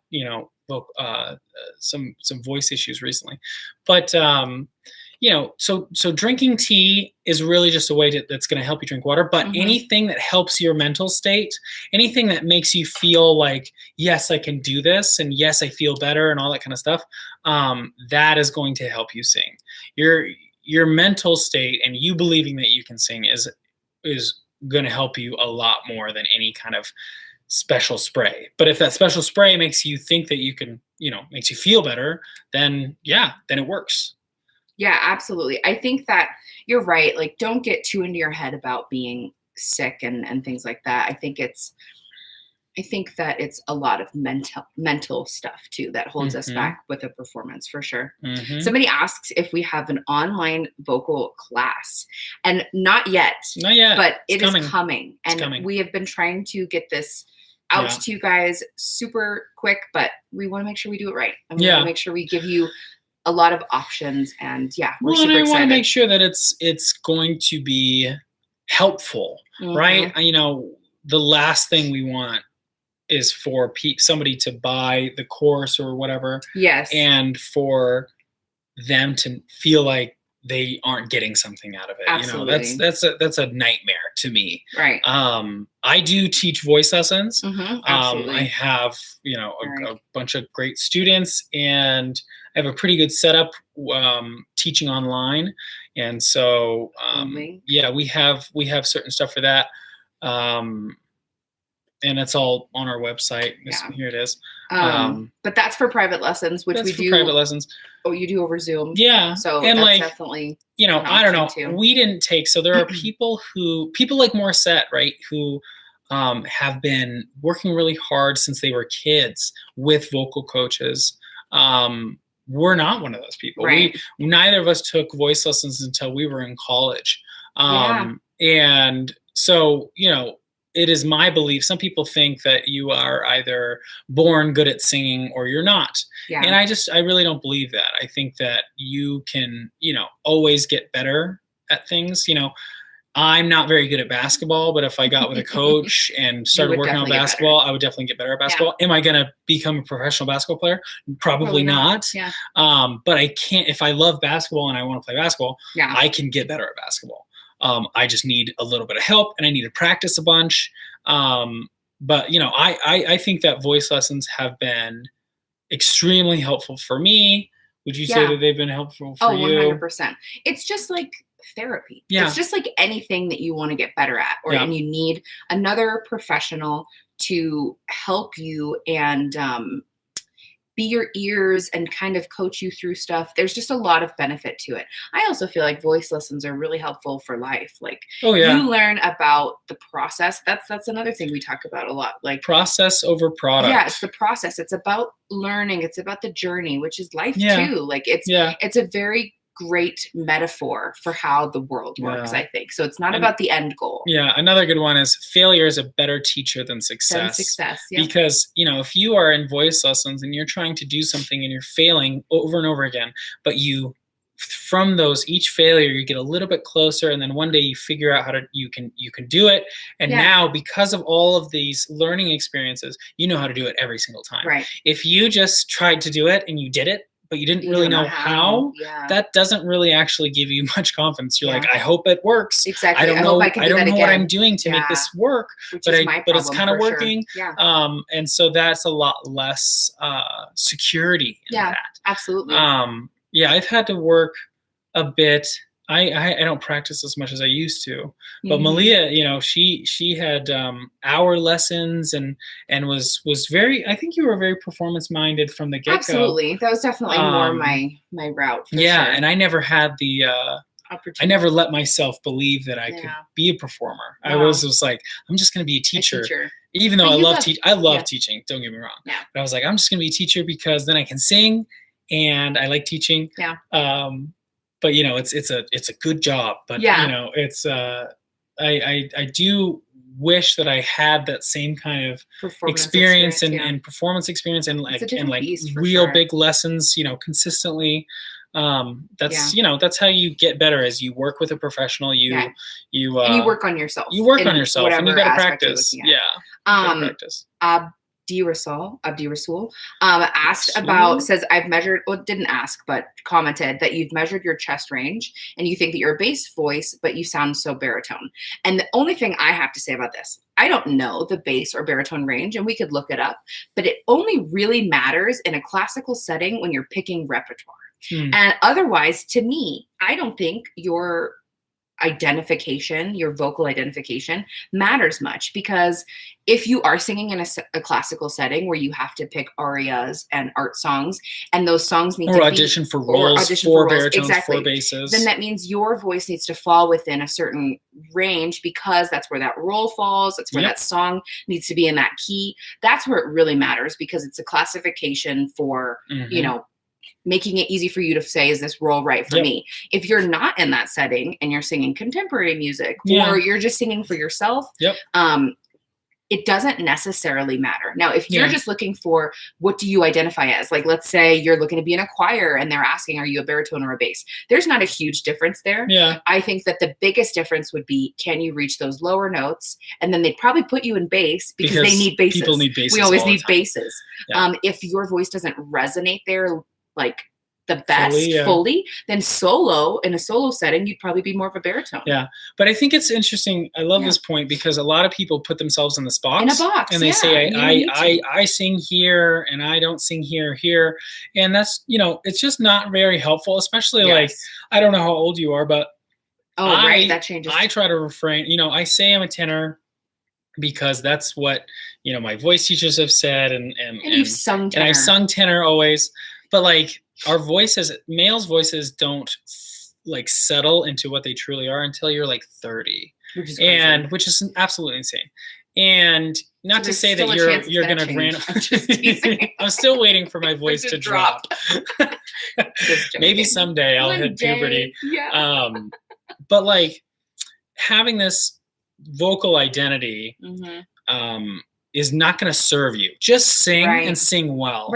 some voice issues recently, but so drinking tea is really just a way that's going to help you drink water. But anything that helps your mental state, anything that makes you feel like, yes, I can do this, and yes, I feel better, and all that kind of stuff, that is going to help you sing. Your mental state and you believing that you can sing is going to help you a lot more than any kind of special spray. But if that special spray makes you think that you can, makes you feel better, then it works. Yeah, absolutely. I think that you're right. Like, don't get too into your head about being sick and things like that. I think that it's a lot of mental stuff too that holds us back with a performance, for sure. Somebody asks if we have an online vocal class, and not yet, but it is coming. And we have been trying to get this out to you guys super quick, but we want to make sure we do it right. And we want to make sure we give you a lot of options, and we're super excited. I want to make sure that it's going to be helpful, right? The last thing we want is for somebody to buy the course or whatever. Yes. And for them to feel like they aren't getting something out of it. Absolutely. That's a nightmare to me. Right. I do teach voice lessons. Absolutely. I have, a bunch of great students, and I have a pretty good setup teaching online. And so, we have certain stuff for that. And it's all on our website. Here it is. But that's for private lessons, which we do. Private lessons. Oh, you do over Zoom. Yeah. So that's definitely. I don't know. Too. We didn't take. So there are people like Morissette, right, who have been working really hard since they were kids with vocal coaches. We're not one of those people. Right. Neither of us took voice lessons until we were in college. And so, it is my belief. Some people think that you are either born good at singing or you're not. Yeah. And I really don't believe that. I think that you can, always get better at things. I'm not very good at basketball, but if I got with a coach and started working on basketball, I would definitely get better at basketball. Am I going to become a professional basketball player? Probably not. Yeah. But I can't, if I love basketball and I want to play basketball, I can get better at basketball. I just need a little bit of help, and I need to practice a bunch. But I think that voice lessons have been extremely helpful for me. Would you say that they've been helpful for you? 100%. It's just like therapy. Yeah. It's just like anything that you want to get better at, and you need another professional to help you and be your ears and kind of coach you through stuff. There's just a lot of benefit to it. I also feel like voice lessons are really helpful for life. Like, you learn about the process. That's another thing we talk about a lot. Like, process over product. Yeah, it's the process. It's about learning. It's about the journey, which is life too. Like, it's a very great metaphor for how the world works, I think. So it's not about the end goal. Yeah, another good one is failure is a better teacher than success. Because, if you are in voice lessons and you're trying to do something and you're failing over and over again, but from each failure, you get a little bit closer, and then one day you figure out you can do it. And now, because of all of these learning experiences, you know how to do it every single time. Right. If you just tried to do it and you did it, but you didn't really know how, that doesn't really actually give you much confidence. You're like, I hope it works. Exactly. I don't know what I'm doing to make this work, but it's kind of working. Sure. Yeah. And so that's a lot less security in that. Absolutely. I've had to work a bit. I don't practice as much as I used to, but Melia, she had hour lessons and was very. I think you were very performance minded from the get go. Absolutely, that was definitely more my route. For sure. And I never had the. I never let myself believe that I could be a performer. I was like, I'm just going to be a teacher. Even though I love teaching. Don't get me wrong. Yeah. But I was like, I'm just going to be a teacher because then I can sing. and I like teaching. Yeah. But you know, it's a good job. But Yeah. you know, it's I do wish that I had that same kind of experience and performance experience and like real big lessons, you know, consistently. That's you know, that's how you get better as you work with a professional. You work on yourself. You work on yourself, and you got to practice. Practice. Abdi Rasul asked about, says, I've measured, well, didn't ask, but commented that you've measured your chest range and you think that you're a bass voice, but you sound so baritone. And the only thing I have to say about this, I don't know the bass or baritone range, and we could look it up, but it only really matters in a classical setting when you're picking repertoire. And otherwise, to me, I don't think your vocal identification matters much, because if you are singing in a classical setting where you have to pick arias and art songs, and those songs need to audition for roles, for baritones, for basses, then that means your voice needs to fall within a certain range, because that's where that role falls. That's where that song needs to be in that key. That's where it really matters, because it's a classification for, you know, making it easy for you to say, is this role right for me? If you're not in that setting and you're singing contemporary music, or you're just singing for yourself, it doesn't necessarily matter. Now, if you're just looking for, what do you identify as? Like, let's say you're looking to be in a choir and they're asking, are you a baritone or a bass? There's not a huge difference there. I think that the biggest difference would be, can you reach those lower notes? And then they'd probably put you in bass, because they need basses. People need basses. We always need basses. If your voice doesn't resonate there, like the best fully, then in a solo setting, you'd probably be more of a baritone. But I think it's interesting. I love this point, because a lot of people put themselves in this box. In a box. And they say, I sing here and I don't sing here. And that's, you know, it's just not very helpful, especially like, I don't know how old you are, but that changes. I try to refrain. You know, I say I'm a tenor because that's what, you know, my voice teachers have said, and you've sung tenor. And I've sung tenor always. But like, our voices, males' voices don't like settle into what they truly are until you're like 30, which is absolutely insane. And not to say that you're going to grant. I'm still waiting for my voice to drop. Maybe someday I'll hit puberty. But like, having this vocal identity, is not going to serve you. Just sing and sing well.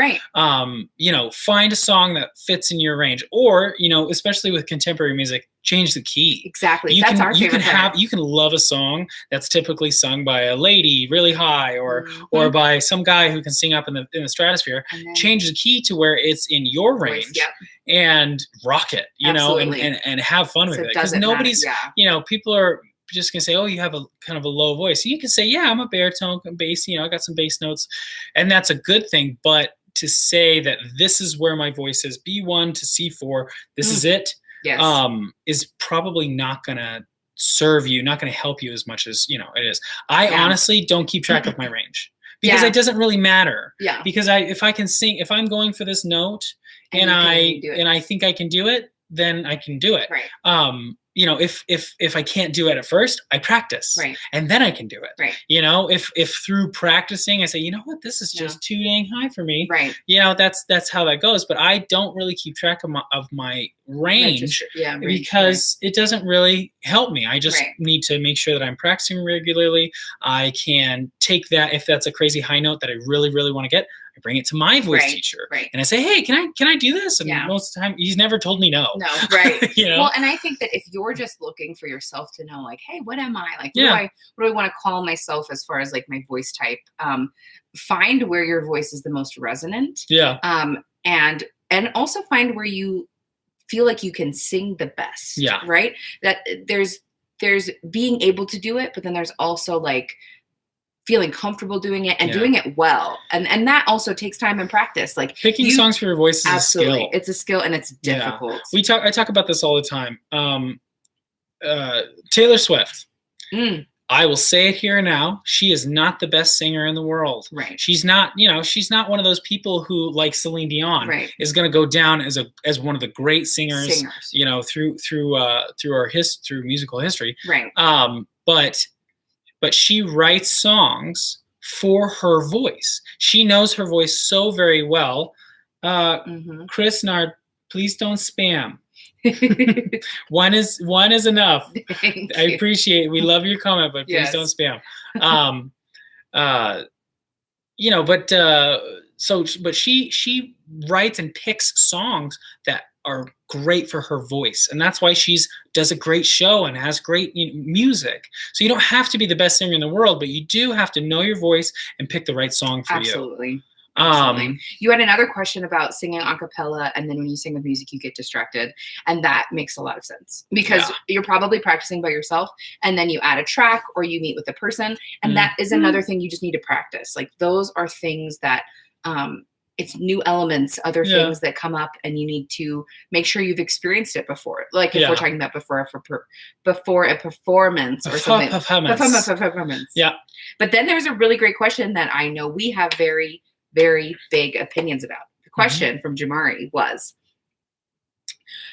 You know, find a song that fits in your range, or, you know, especially with contemporary music, change the key. Exactly. That's our favorite part. You can love a song that's typically sung by a lady really high, or by some guy who can sing up in the stratosphere. Change the key to where it's in your range, and rock it, you know, and have fun with it. Because nobody's, you know, people are just gonna say, oh, you have a kind of a low voice. You can say, yeah, I'm a baritone, bass, you know, I got some bass notes, and that's a good thing. But to say that this is where my voice is, B1 to C4, this is it, is probably not gonna serve you, not gonna help you as much as, you know, it is. I honestly don't keep track of my range, because it doesn't really matter. Because if I can sing, if I'm going for this note and I think I can do it, then I can do it. You know, if I can't do it at first, I practice, and then I can do it. You know, if through practicing I say, you know what, this is just too dang high for me. You know, that's how that goes. But I don't really keep track of my range, because it doesn't really help me. I just need to make sure that I'm practicing regularly. I can take that, if that's a crazy high note that I really, really want to get, I bring it to my voice teacher, and I say, hey, can I do this? And most of the time, he's never told me no. You know? Well, and I think that if you're just looking for yourself to know, like, hey, what am I? Like, what do I want to call myself as far as like my voice type? Find where your voice is the most resonant. And also find where you feel like you can sing the best. Right? That there's being able to do it, but then there's also like feeling comfortable doing it and doing it well. And that also takes time and practice. Like, picking songs for your voice is a skill. It's a skill, and it's difficult. I talk about this all the time. Taylor Swift. I will say it here and now. She is not the best singer in the world. She's not, you know, she's not one of those people who, like Celine Dion, is going to go down as one of the great singers. You know, through musical history. But she writes songs for her voice. She knows her voice so very well. Chris Nard, please don't spam. one is enough. I appreciate it. We love your comment, but please don't spam. But she writes and picks songs that are great for her voice, and that's why does a great show and has great music. So you don't have to be the best singer in the world, but you do have to know your voice and pick the right song for you. Absolutely. You had another question about singing a cappella, and then when you sing with music, you get distracted. And that makes a lot of sense because you're probably practicing by yourself, and then you add a track or you meet with a person. And that is another thing you just need to practice. Like those are things that it's new elements, other things that come up, and you need to make sure you've experienced it before. Like if we're talking about before a performance or something. Performance. Yeah. But then there's a really great question that I know we have very, very big opinions about. The question from Jamari was,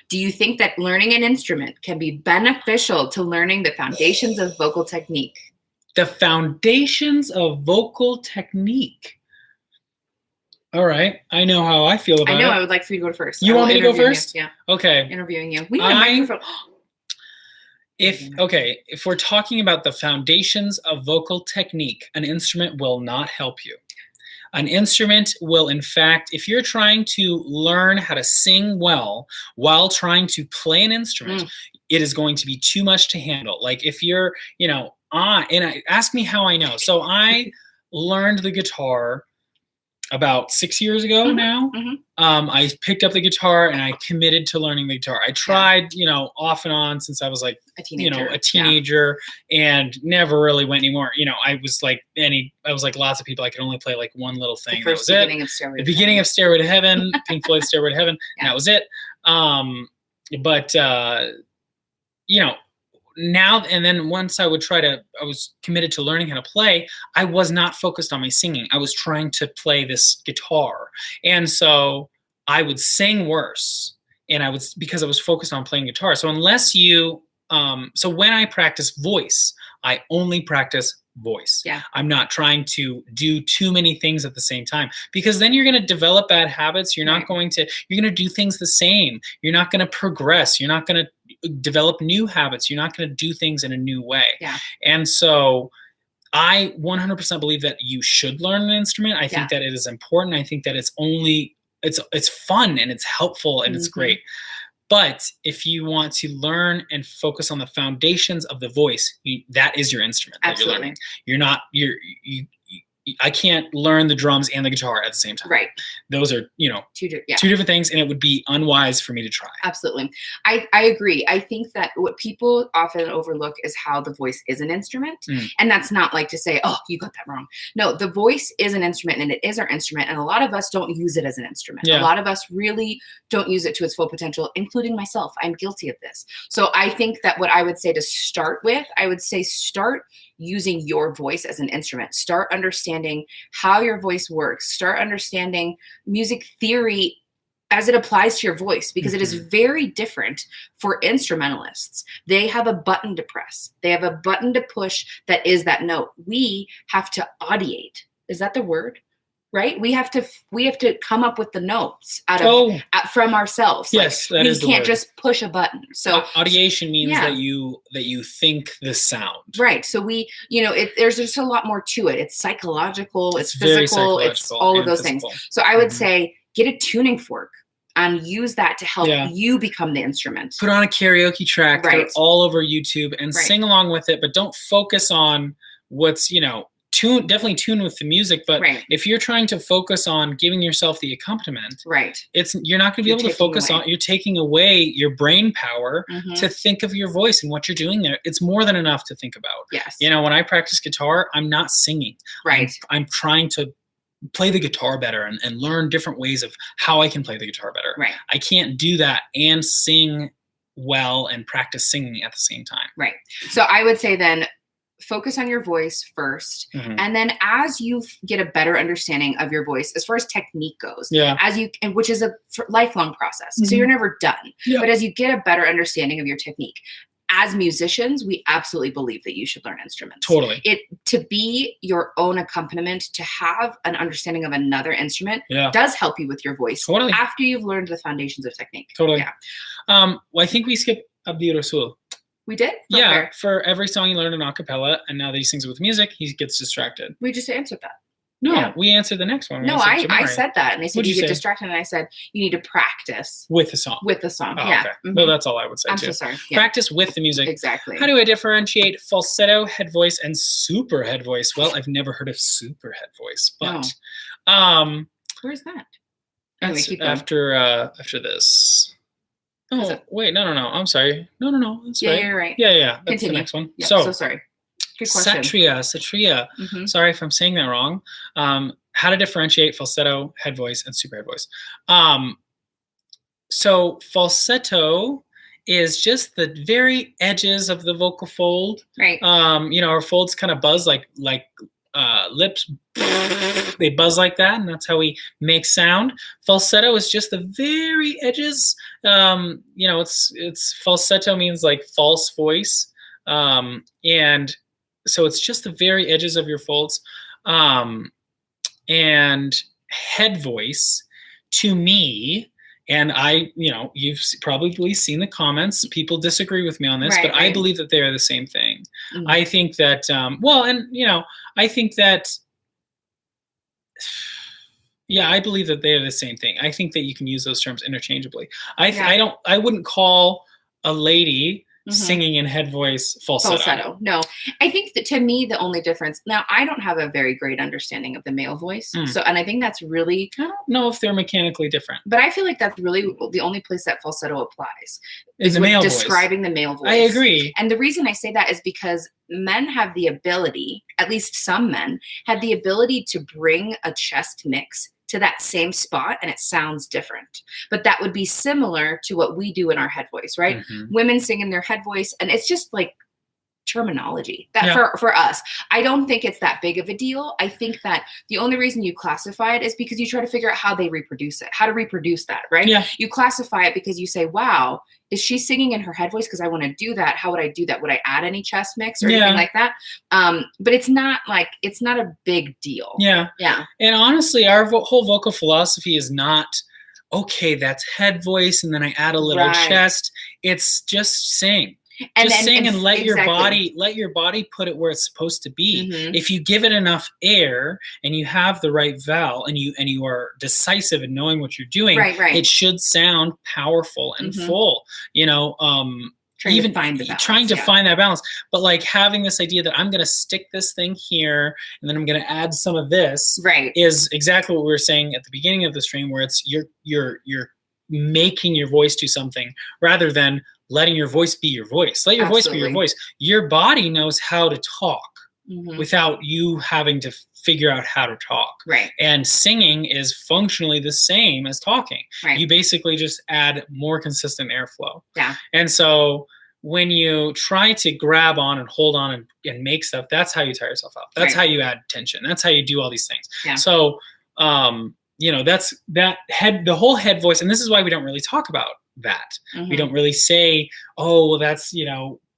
do you think that learning an instrument can be beneficial to learning the foundations of vocal technique? The foundations of vocal technique. All right. I know how I feel about it. I would like for you to go first. You want me to go first? Yeah. Okay. Interviewing you. We need a microphone. If we're talking about the foundations of vocal technique, an instrument will not help you. An instrument will, in fact, if you're trying to learn how to sing well while trying to play an instrument, it is going to be too much to handle. Like if you're, ask me how I know. So I learned the guitar about 6 years ago now. I picked up the guitar and I committed to learning the guitar. I tried, off and on since I was like a teenager, and never really went anymore. I was like lots of people. I could only play like one little thing. That was it. The beginning of Stairway to Heaven, Pink Floyd's Stairway to Heaven. And that was it. Now and then once I was committed to learning how to play, I was not focused on my singing. I was trying to play this guitar. And so I would sing worse, and because I was focused on playing guitar. So unless so when I practice voice, I only practice voice. Yeah. I'm not trying to do too many things at the same time, because then you're going to develop bad habits. You're going to do things the same. You're not going to progress. You're not going to develop new habits. You're not going to do things in a new way. Yeah. And so I 100% believe that you should learn an instrument. I think that it is important. I think that it's fun and it's helpful and it's great. But if you want to learn and focus on the foundations of the voice, that is your instrument that you're learning. I can't learn the drums and the guitar at the same time. Right. Those are, two different things, and it would be unwise for me to try. Absolutely. I agree. I think that what people often overlook is how the voice is an instrument. And that's not like to say, oh, you got that wrong. No, the voice is an instrument, and it is our instrument. And a lot of us don't use it as an instrument. A lot of us really don't use it to its full potential, including myself. I'm guilty of this. So I think that what I would say to start with, start using your voice as an instrument. Start understanding how your voice works. Start understanding music theory as it applies to your voice, because it is very different for instrumentalists. They have a button to press. They have a button to push that is that note. We have to audiate. Is that the word? Right? We have to come up with the notes from ourselves. Yes, that is the word. We can't just push a button. So audiation means that you think the sound. Right. So there's just a lot more to it. It's psychological, it's physical, it's all of those things. So I would say get a tuning fork and use that to help you become the instrument. Put on a karaoke track all over YouTube and sing along with it, but don't focus on what's, definitely tune with the music, but if you're trying to focus on giving yourself the accompaniment, you're not going to be able to focus on. You're taking away your brain power to think of your voice and what you're doing there. It's more than enough to think about. Yes. When I practice guitar, I'm not singing. I'm trying to play the guitar better and learn different ways of how I can play the guitar better. I can't do that and sing well and practice singing at the same time. So I would say then, focus on your voice first. And then as you get a better understanding of your voice, as far as technique goes, which is a lifelong process. So you're never done. But as you get a better understanding of your technique, as musicians, we absolutely believe that you should learn instruments. Totally. To be your own accompaniment, to have an understanding of another instrument does help you with your voice. Totally. After you've learned the foundations of technique. Totally. Yeah. Well, I think we skipped Abdi Rasul. We did? For every song you learn in acapella, and now that he sings it with music, he gets distracted. We just answered that. No, we answered the next one. No, I said that, and they said you get distracted, and I said you need to practice with the song. With the song, okay. Mm-hmm. Well, that's all I would say. I'm too. so sorry. Practice with the music. Exactly. How do I differentiate falsetto head voice and super head voice? Well, I've never heard of super head voice, but where's that? Anyway, keep going. After this. Oh wait, no. I'm sorry. No. That's right. You're right. Yeah. That's the next one. Yep, so sorry. Good question. Satria. Mm-hmm. Sorry if I'm saying that wrong. How to differentiate falsetto head voice and super head voice. So falsetto is just the very edges of the vocal fold. Right. Our folds kind of buzz like lips. They buzz like that, and that's how we make sound. Falsetto is just the very edges. It's falsetto means like false voice. And so it's just the very edges of your folds. And head voice, to me, and you've probably seen the comments. People disagree with me on this, but I believe that they are the same thing. Mm-hmm. I think that, I think that, I believe that they are the same thing. I think that you can use those terms interchangeably. I wouldn't call a lady singing in head voice falsetto. No, I think that to me the only difference. Now I don't have a very great understanding of the male voice, and I think that's really. I don't know if they're mechanically different, but I feel like that's really the only place that falsetto applies is the male describing voice. The male voice. I agree, and the reason I say that is because men have the ability, at least some men, have the ability to bring a chest mix to that same spot and it sounds different. But that would be similar to what we do in our head voice, right? Mm-hmm. Women sing in their head voice, and it's just like terminology that for us. I don't think it's that big of a deal. I think that the only reason you classify it is because you try to figure out how they reproduce it, how to reproduce that, right? Yeah. You classify it because you say, wow, is she singing in her head voice? Because I want to do that. How would I do that? Would I add any chest mix or anything like that? But it's not a big deal. Yeah. Yeah. And honestly, our whole vocal philosophy is not, okay, that's head voice, and then I add a little chest. It's just sing. Just sing and let your body put it where it's supposed to be. Mm-hmm. If you give it enough air and you have the right vowel and you are decisive in knowing what you're doing, it should sound powerful and full. Trying to find that balance. But like having this idea that I'm going to stick this thing here and then I'm going to add some of this is exactly what we were saying at the beginning of the stream, where it's you're making your voice do something rather than letting your voice be your voice. Let your voice be your voice. Your body knows how to talk without you having to figure out how to talk. Right. And singing is functionally the same as talking. Right. You basically just add more consistent airflow. Yeah. And so when you try to grab on and hold on and make stuff, that's how you tire yourself out. That's how you add tension. That's how you do all these things. Yeah. So, that's the whole head voice. And this is why we don't really talk about that. Mm-hmm. We don't really say, oh, well, that's,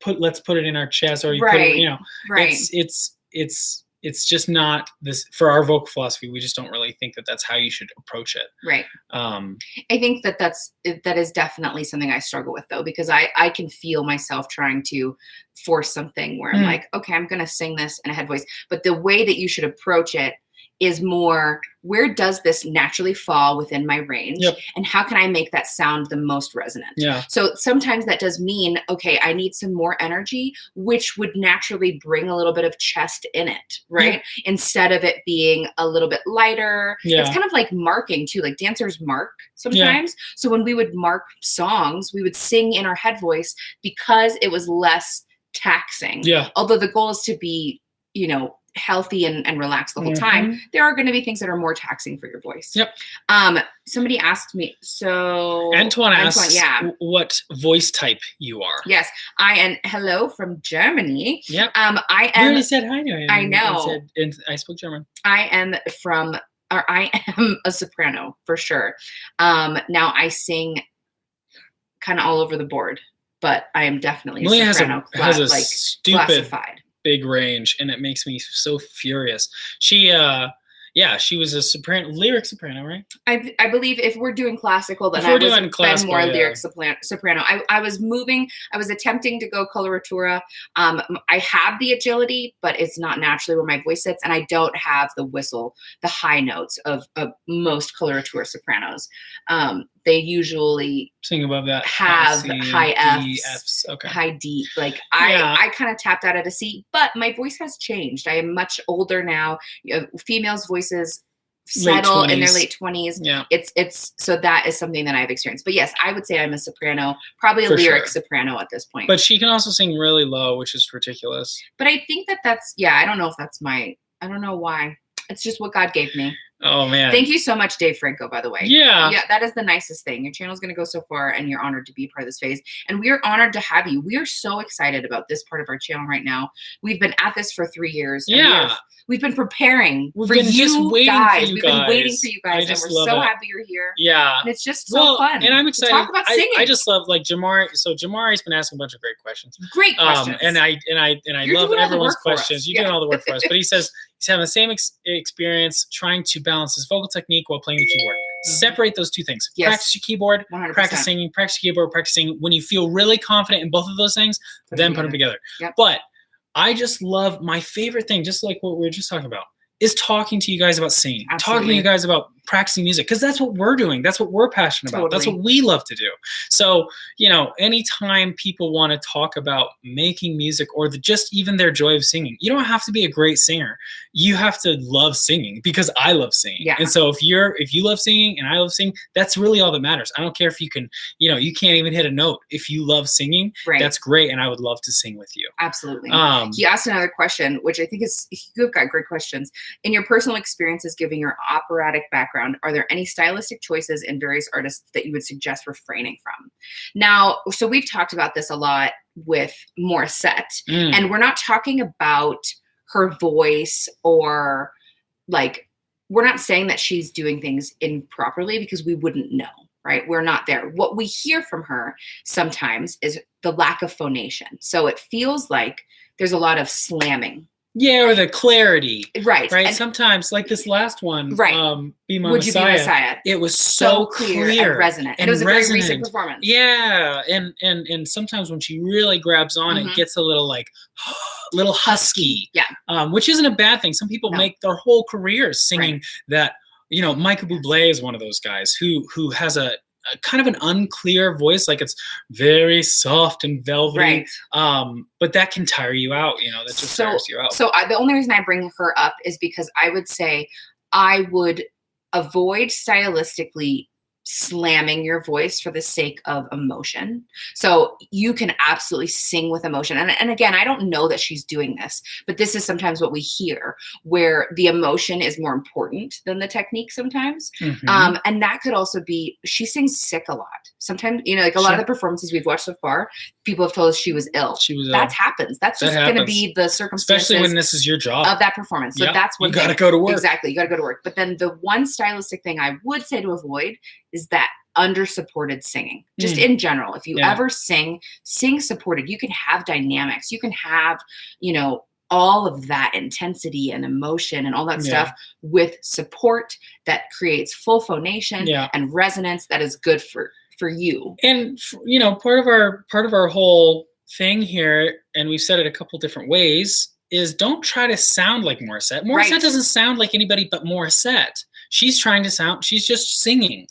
let's put it in our chest, or put it, it's just not this for our vocal philosophy. We just don't really think that that's how you should approach it. Right. I think that is definitely something I struggle with, though, because I can feel myself trying to force something where I'm like, okay, I'm going to sing this in a head voice, but the way that you should approach it is more, where does this naturally fall within my range? Yep. And how can I make that sound the most resonant? Yeah. So sometimes that does mean, okay, I need some more energy, which would naturally bring a little bit of chest in it, right? Yeah. Instead of it being a little bit lighter. Yeah. It's kind of like marking too, like dancers mark sometimes. Yeah. So when we would mark songs, we would sing in our head voice because it was less taxing. Yeah. Although the goal is to be, healthy and relaxed the whole time, there are going to be things that are more taxing for your voice. Yep. Somebody asked me, Antoine asks what voice type you are. Yes, I am. Hello from Germany. Yep. I am. You already said hi to him. I know. I spoke German. I am a soprano for sure. Now I sing kind of all over the board. but I am definitely Melia a soprano, has a stupid classified. Big range, and it makes me so furious. She was a lyric soprano, right? I believe if we're doing classical, then I was more lyric soprano. I was attempting to go coloratura. I have the agility, but it's not naturally where my voice sits, and I don't have the whistle, the high notes of most coloratura sopranos. They usually sing above that, have C, high D, Fs, okay. high D. Like I kind of tapped out at a C, but my voice has changed. I am much older now. Females' voices settle in their late 20s. Yeah. It's so that is something that I've experienced. But yes, I would say I'm a soprano, probably a lyric soprano at this point. But she can also sing really low, which is ridiculous. But I think that's I don't know if that's I don't know why. It's just what God gave me. Oh man. Thank you so much, Dave Franco, by the way. Yeah. Yeah, that is the nicest thing. Your channel is going to go so far, and you're honored to be part of this phase. And we are honored to have you. We are so excited about this part of our channel right now. We've been at this for 3 years. Yeah. We've been preparing for you guys. We've been waiting for you guys, and we're so happy you're here. Yeah. And it's just so fun. And I'm excited. To talk about singing. I just love Jamari. So Jamari's been asking a bunch of great questions. Great questions. And I love everyone's questions. You're doing all the work for us. But he says he's having the same experience trying to balance his vocal technique while playing the keyboard. Separate those two things. Yes. Practice your keyboard, 100%. practice singing, practice your keyboard, practice singing. When you feel really confident in both of those things, then put them together. Yep. But I just love my favorite thing, just like what we were just talking about, is talking to you guys about singing, talking to you guys about practicing music, because that's what we're doing. That's what we're passionate about. That's what we love to do. So, anytime people want to talk about making music or just even their joy of singing, you don't have to be a great singer. You have to love singing, because I love singing. Yeah. And so if you love singing and I love singing, that's really all that matters. I don't care if you can, you can't even hit a note. If you love singing, that's great. And I would love to sing with you. Absolutely. He asked another question, which I think is, you've got great questions. In your personal experiences, given your operatic background, are there any stylistic choices in various artists that you would suggest refraining from? Now, so we've talked about this a lot with Morissette, and we're not talking about her voice or we're not saying that she's doing things improperly, because we wouldn't know, right? We're not there. What we hear from her sometimes is the lack of phonation. So it feels like there's a lot of slamming. Yeah, or the clarity. Right. And sometimes, like this last one, Be My Would Messiah, You Be Messiah? It was so clear and resonant. And it was a very recent performance. Yeah. And sometimes when she really grabs on, it gets a little little husky. Yeah. Which isn't a bad thing. Some people make their whole careers singing that. Michael Bublé is one of those guys who has a kind of an unclear voice, like it's very soft and velvety, but that can tire you out. That just tires you out. So the only reason I bring her up is because I would say I would avoid stylistically slamming your voice for the sake of emotion. So you can absolutely sing with emotion. And again, I don't know that she's doing this, but this is sometimes what we hear, where the emotion is more important than the technique sometimes. And that could also be, she sings sick a lot. Sometimes, a lot of the performances we've watched so far, people have told us she was ill. That happens. That's just going to be the circumstances. Especially when this is your job. Of that performance. So that's when you got to go to work. Exactly. You got to go to work. But then the one stylistic thing I would say to avoid is that under-supported singing. Just in general, if you ever sing supported. You can have dynamics. You can have, all of that intensity and emotion and all that stuff with support that creates full phonation and resonance that is good for you. And part of our whole thing here, and we've said it a couple different ways, is don't try to sound like Morissette. Morissette doesn't sound like anybody but Morissette. She's trying to sound, she's just singing,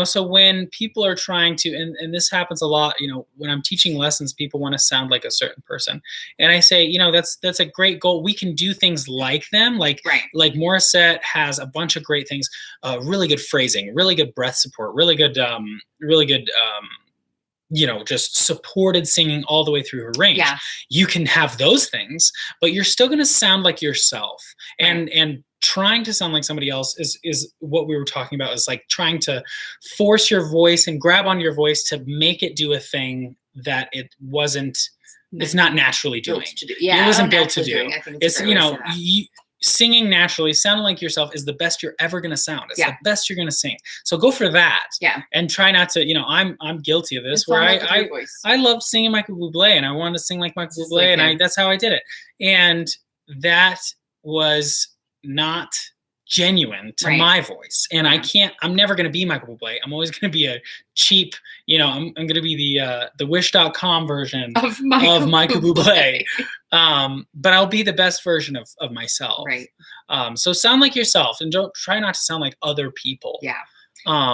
so when people are trying to, and this happens a lot, when I'm teaching lessons, people want to sound like a certain person. And I say, that's a great goal. We can do things like them. Like Morissette has a bunch of great things, really good phrasing, really good breath support, really good, just supported singing all the way through her range. Yeah. You can have those things, but you're still going to sound like yourself. And trying to sound like somebody else is what we were talking about, is like trying to force your voice and grab on your voice to make it do a thing that it's not naturally doing. Yeah, it wasn't built to do. It's singing naturally, sounding like yourself is the best you're ever going to sound. It's the best you're going to sing. So go for that. Yeah. And try not to, I'm guilty of this, where I loved singing Michael Bublé, and I wanted to sing like Michael Bublé, and that's how I did it. And that was not genuine to my voice. And I'm never going to be Michael Bublé. I'm always going to be a cheap, I'm going to be the wish.com version of Michael Bublé. But I'll be the best version of myself. Right. So sound like yourself, and don't try not to sound like other people. Yeah.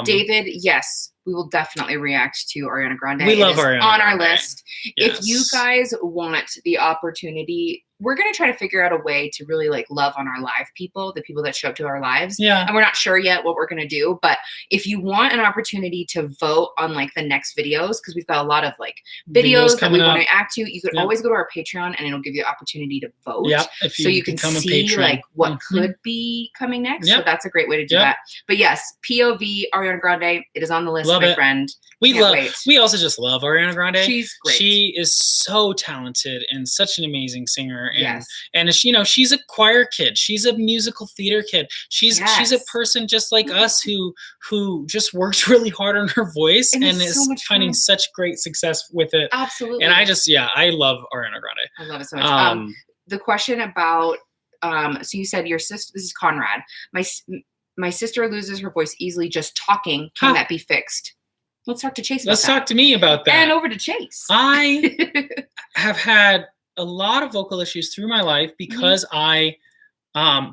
David, yes, we will definitely react to Ariana Grande. We love Ariana on Grande. Our list. Yes. If you guys want the opportunity, we're going to try to figure out a way to really like love on our live people, the people that show up to our lives. Yeah. And we're not sure yet what we're going to do, but if you want an opportunity to vote on like the next videos, because we've got a lot of like videos that we want to act to, you could always go to our Patreon and it'll give you the opportunity to vote. Yeah. So you can see like what could be coming next. So that's a great way to do that. But yes, POV, Ariana Grande, it is on the list, my friend. We also just love Ariana Grande. She's great. She is so talented and such an amazing singer. And she's a choir kid. She's a musical theater kid. She's a person just like us who just works really hard on her voice and is finding such great success with it. Absolutely. And I love Ariana Grande. I love it so much. The question about so you said your sister, this is Conrad. My sister loses her voice easily just talking. Can that be fixed? Let's talk to Chase about that. Let's talk to me about that. And over to Chase. I have had a lot of vocal issues through my life because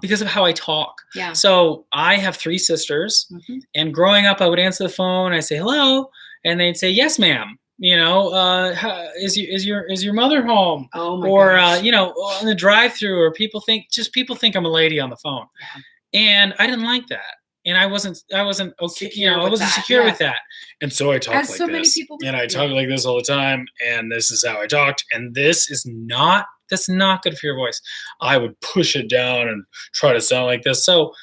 because of how I talk. Yeah. So I have 3 sisters, and growing up, I would answer the phone. I say hello, and they'd say yes, ma'am. Is your mother home? Oh my gosh. On the drive-through, or people think I'm a lady on the phone, and I didn't like that. And I wasn't okay. I wasn't secure with that. And so I talk like this. Many people and I talk like this all the time. And this is how I talked. And that's not good for your voice. I would push it down and try to sound like this. So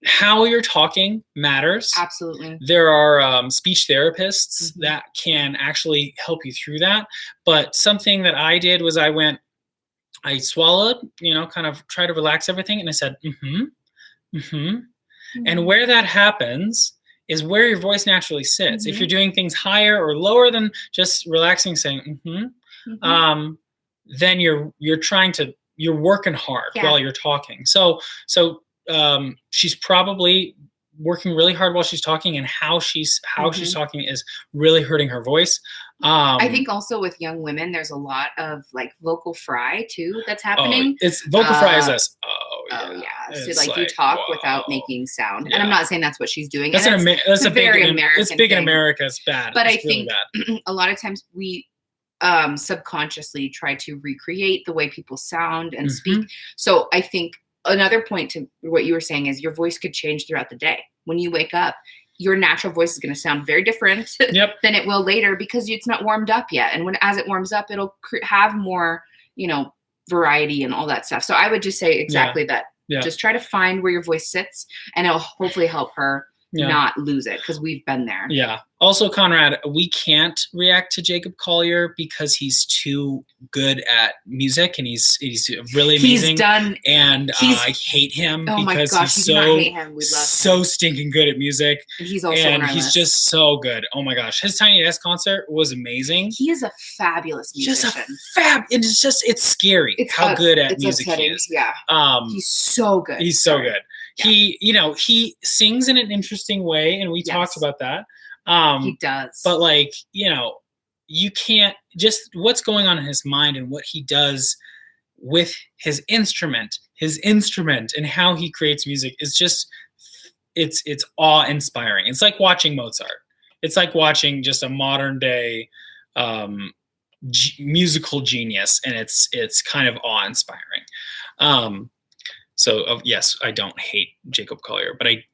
how you're talking matters. Absolutely. There are speech therapists that can actually help you through that. But something that I did was I swallowed, kind of try to relax everything. And I said, And where that happens is where your voice naturally sits. If you're doing things higher or lower than just relaxing, saying then you're working hard while you're talking. So she's probably working really hard while she's talking, and how she's talking is really hurting her voice. I think also with young women, there's a lot of like vocal fry too that's happening. It's vocal fry is this. So you talk without making sound. And I'm not saying that's what she's doing. That's very American. It's big in America. It's bad. But I think a lot of times we subconsciously try to recreate the way people sound and speak. So I think another point to what you were saying is your voice could change throughout the day. When you wake up, your natural voice is going to sound very different than it will later because it's not warmed up yet. And as it warms up, it'll have more, variety and all that stuff. So I would just say exactly that. Yeah. Just try to find where your voice sits, and it'll hopefully help her not lose it, because we've been there. Yeah. Also, Conrad, we can't react to Jacob Collier because he's too good at music, and he's really amazing. I hate him because he's so stinking good at music. And he's also he's just so good. Oh my gosh, his Tiny Desk concert was amazing. He is a fabulous musician. And it's scary how good at music he is. Yeah. He's so good. He's so good. Yeah. He sings in an interesting way, and we talked about that. He does. But you can't just what's going on in his mind and what he does with his instrument and how he creates music is just it's awe-inspiring. It's like watching Mozart. It's like watching just a modern day musical genius, and it's kind of awe-inspiring. So yes, I don't hate Jacob Collier, but I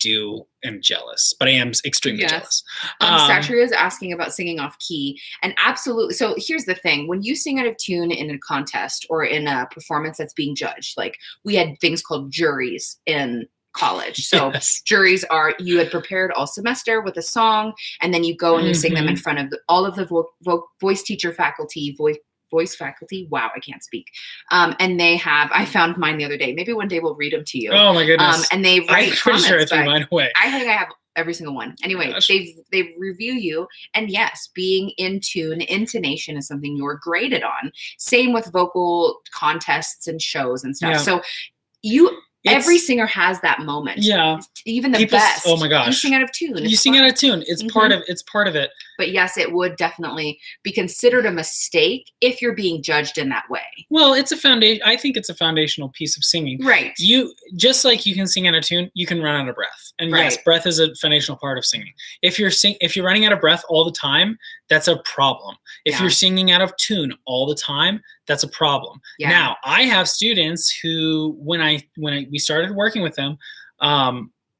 am jealous. But I am extremely jealous. Satria is asking about singing off key, and absolutely. So here's the thing: when you sing out of tune in a contest or in a performance that's being judged, like we had things called juries in college. So juries are, you had prepared all semester with a song, and then you go and you sing them in front of all of the voice teacher faculty, voice faculty. Wow, I can't speak. And I found mine the other day. Maybe one day we'll read them to you. Oh my goodness. And they write I'm pretty sure I threw mine away. I think I have every single one. Anyway, they review you. And yes, being in tune, intonation is something you're graded on. Same with vocal contests and shows and stuff. So every singer has that moment. Yeah. Even the best. Oh my gosh. You sing out of tune. You sing out of tune. It's part of it. But yes, it would definitely be considered a mistake if you're being judged in that way. Well, it's a foundation. I think it's a foundational piece of singing. Right. You just like you can sing out of tune, you can run out of breath. And yes, breath is a foundational part of singing. If you're running out of breath all the time, that's a problem. If you're singing out of tune all the time, that's a problem. Yeah. Now, I have students who, when we started working with them,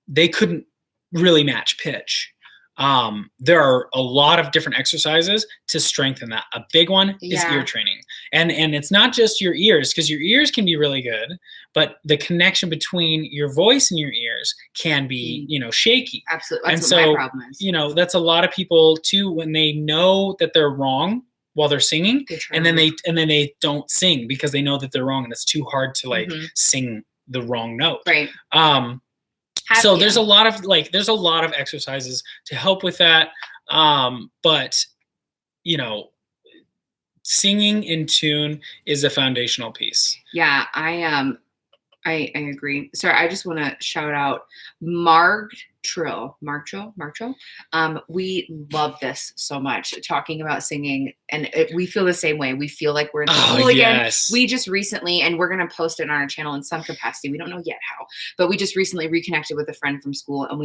they couldn't really match pitch. There are a lot of different exercises to strengthen that. A big one is ear training. And it's not just your ears, because your ears can be really good, but the connection between your voice and your ears can be, shaky. Absolutely. That's what my problem is. That's a lot of people too, when they know that they're wrong while they're singing, and then they don't sing because they know that they're wrong and it's too hard to sing the wrong note. Right. So there's a lot of exercises to help with that. But singing in tune is a foundational piece. Yeah, I agree. Sorry, I just want to shout out Mark Trill. We love this so much, talking about singing, and we feel the same way. We feel like we're in school again. Yes. We just recently, and we're going to post it on our channel in some capacity. We don't know yet how, but we just recently reconnected with a friend from school, and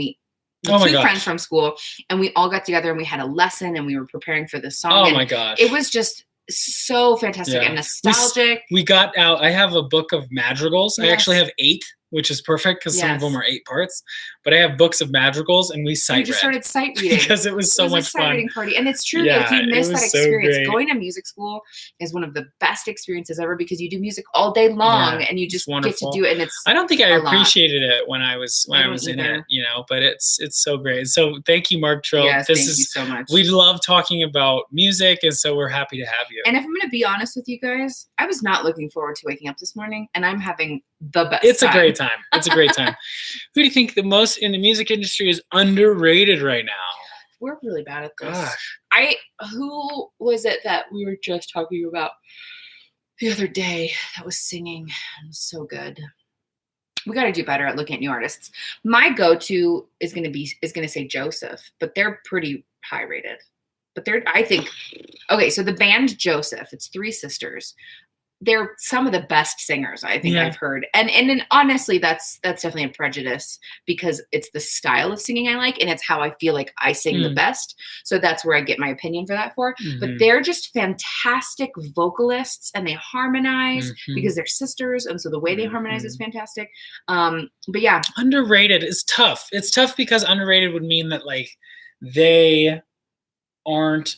two friends from school, and we all got together and we had a lesson and we were preparing for this song. Oh my gosh. It was just so fantastic and nostalgic. We got out. I have a book of madrigals. Yes. I actually have 8, which is perfect because some of them are 8 parts. But I have books of madrigals, and we just started sight reading because it was so much fun. Reading party, and it's true. If you miss that experience, going to music school is one of the best experiences ever because you do music all day long, and you just get to do it. And I don't think I appreciated it when I was in it, but it's so great. So thank you, Mark Trill. Yes, thank you so much. We love talking about music, and so we're happy to have you. And if I'm going to be honest with you guys, I was not looking forward to waking up this morning, and I'm having the best. It's a great time. It's a great time. Who do you think the most in the music industry is underrated right now? We're really bad at this. Gosh. Who was it that we were just talking about the other day that was singing? It was so good. We got to do better at looking at new artists. My go-to is going to say Joseph, but they're pretty high rated. But so the band Joseph, it's 3 sisters. They're some of the best singers I think I've heard. And honestly, that's definitely a prejudice because it's the style of singing I like, and it's how I feel like I sing the best. So that's where I get my opinion for that for. But they're just fantastic vocalists, and they harmonize because they're sisters, and so the way they harmonize is fantastic. But yeah. Underrated is tough. It's tough because underrated would mean that they aren't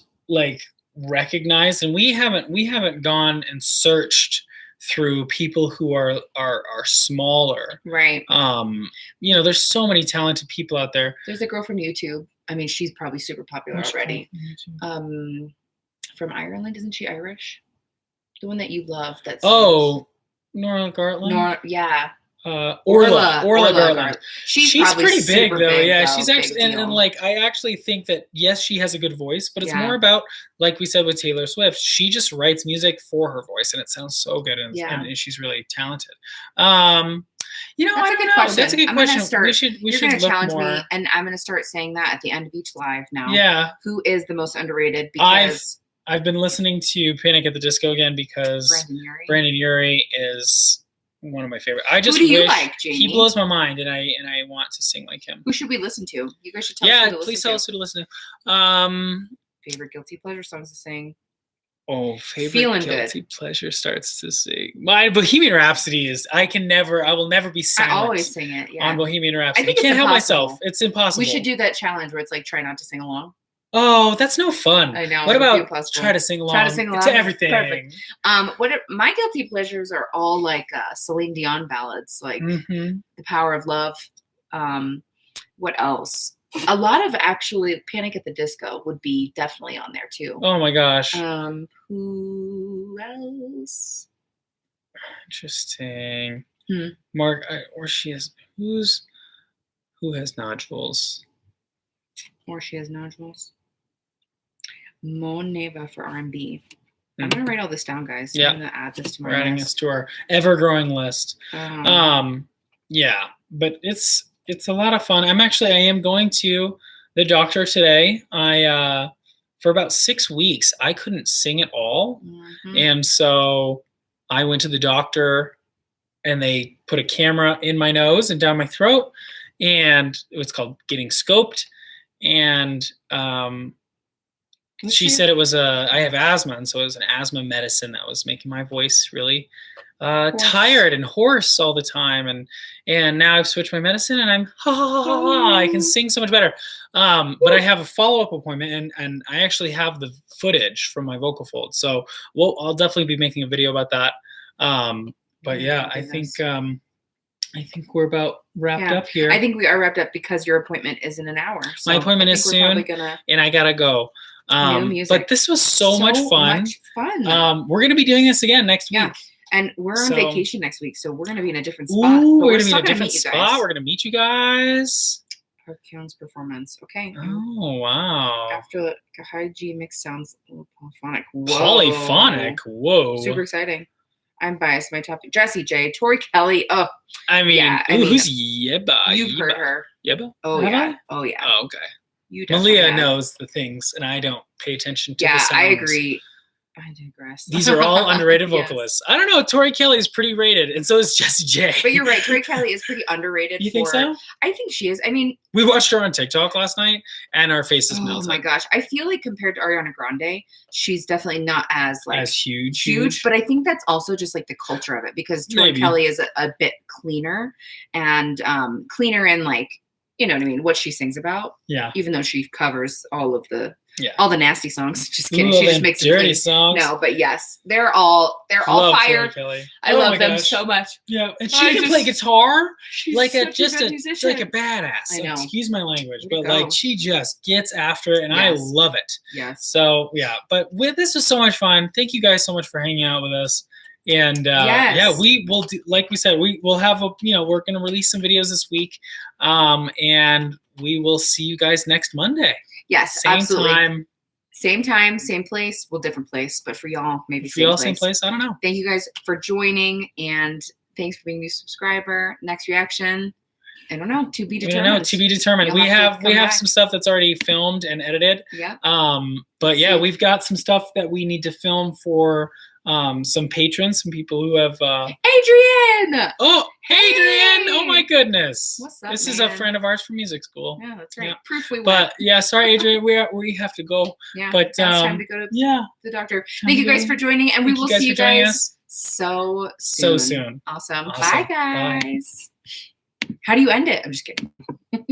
recognized, and we haven't gone and searched through people who are smaller, right? There's so many talented people out there. There's a girl from YouTube. I mean, she's probably super popular already. From Ireland, isn't she Irish? The one that you love. Nora Gartland. Orla Gartland. She's pretty big though. Yeah, she's actually and I actually think that yes, she has a good voice, but it's more about, like we said with Taylor Swift, she just writes music for her voice, and it sounds so good, and she's really talented. That's a good question. That's a good question. We should look challenge more. Me, and I'm gonna start saying that at the end of each live now. Yeah. Who is the most underrated? Because I've been listening to Panic at the Disco again because Brandon Urie is one of my favorite. I just Who do you like, Jamie? He blows my mind, and I want to sing like him. Who should we listen to? You guys should tell us who to listen to. Please tell us who to listen to. Favorite guilty pleasure songs to sing. Favorite guilty pleasure starts to sing. My Bohemian Rhapsody is. I will never be silent. I always sing it. Yeah. On Bohemian Rhapsody. I can't help myself. It's impossible. We should do that challenge where it's try not to sing along. Oh, that's no fun. I know. What about try to sing along to everything? Perfect. My guilty pleasures are all Celine Dion ballads, The Power of Love. What else? A lot of actually Panic at the Disco would be definitely on there too. Oh my gosh. Who else? Interesting. Mark, or she has who has nodules? Or she has nodules. Mon Neva for R&B. I'm gonna write all this down, guys. Yeah. I'm gonna add this to my list. Adding this to our ever-growing list. Yeah, but it's a lot of fun. I am going to the doctor today. For about 6 weeks, I couldn't sing at all. And so I went to the doctor and they put a camera in my nose and down my throat, and it was called getting scoped. And she said it was I have asthma, and so it was an asthma medicine that was making my voice really tired and hoarse all the time. And now I've switched my medicine, and I'm I can sing so much better. But I have a follow-up appointment, and I actually have the footage from my vocal folds, so I'll definitely be making a video about that. But yeah, I think we're about wrapped up here. I think we are wrapped up because your appointment is in an hour. So my appointment is soon, and I gotta go. But this was so much fun. We're gonna be doing this again next week. And we're on vacation next week, so we're gonna be in a different spot. We're gonna be in a different spot. We're gonna meet you guys. Park Hyun's performance. Okay. Oh wow. After the high G mix sounds polyphonic. Polyphonic. Whoa. Super exciting. I'm biased. My top Jessie J, Tori Kelly. Oh, I mean, who's Yeba? You've heard her. Yeba? Oh yeah. Oh yeah. Oh okay. Melia knows the things, and I don't pay attention to the sounds. I agree. I digress. These are all underrated vocalists. I don't know. Tori Kelly is pretty rated, and so is Jessie J. But you're right. Tori Kelly is pretty underrated. You think so? I think she is. I mean, we watched her on TikTok last night, and our faces melted. Oh my gosh! I feel like compared to Ariana Grande, she's definitely not as huge. But I think that's also just like the culture of it, because Tori Kelly is a bit cleaner and cleaner in like, you know what I mean, what she sings about. Yeah. Even though she covers all of the nasty songs. Just kidding. She just makes dirty songs. No, but yes, they're all fire. I love them so much. Yeah, and she can play guitar like a badass. I know. Excuse my language, but like she just gets after it, and I love it. Yes. So yeah, but this was so much fun. Thank you guys so much for hanging out with us. And we will do, like we said, we'll have we're gonna release some videos this week, and we will see you guys next Monday. Yes, absolutely. Same time, same place. Well, different place, but for y'all, maybe same place. I don't know. Thank you guys for joining, and thanks for being a new subscriber. Next reaction, I don't know. To be determined. To be determined. We have some stuff that's already filmed and edited. Yeah. But we've got some stuff that we need to film for some patrons, some people who have Adrian! Oh, Adrian! Oh my goodness. What's up, This is a friend of ours from music school. Yeah, that's right. Proof we went. But yeah, sorry Adrian, we have to go. Yeah, but it's time to go to the doctor. Thank you guys for joining, and we will see you guys so soon. So soon. Awesome. Bye guys. Bye. How do you end it? I'm just kidding.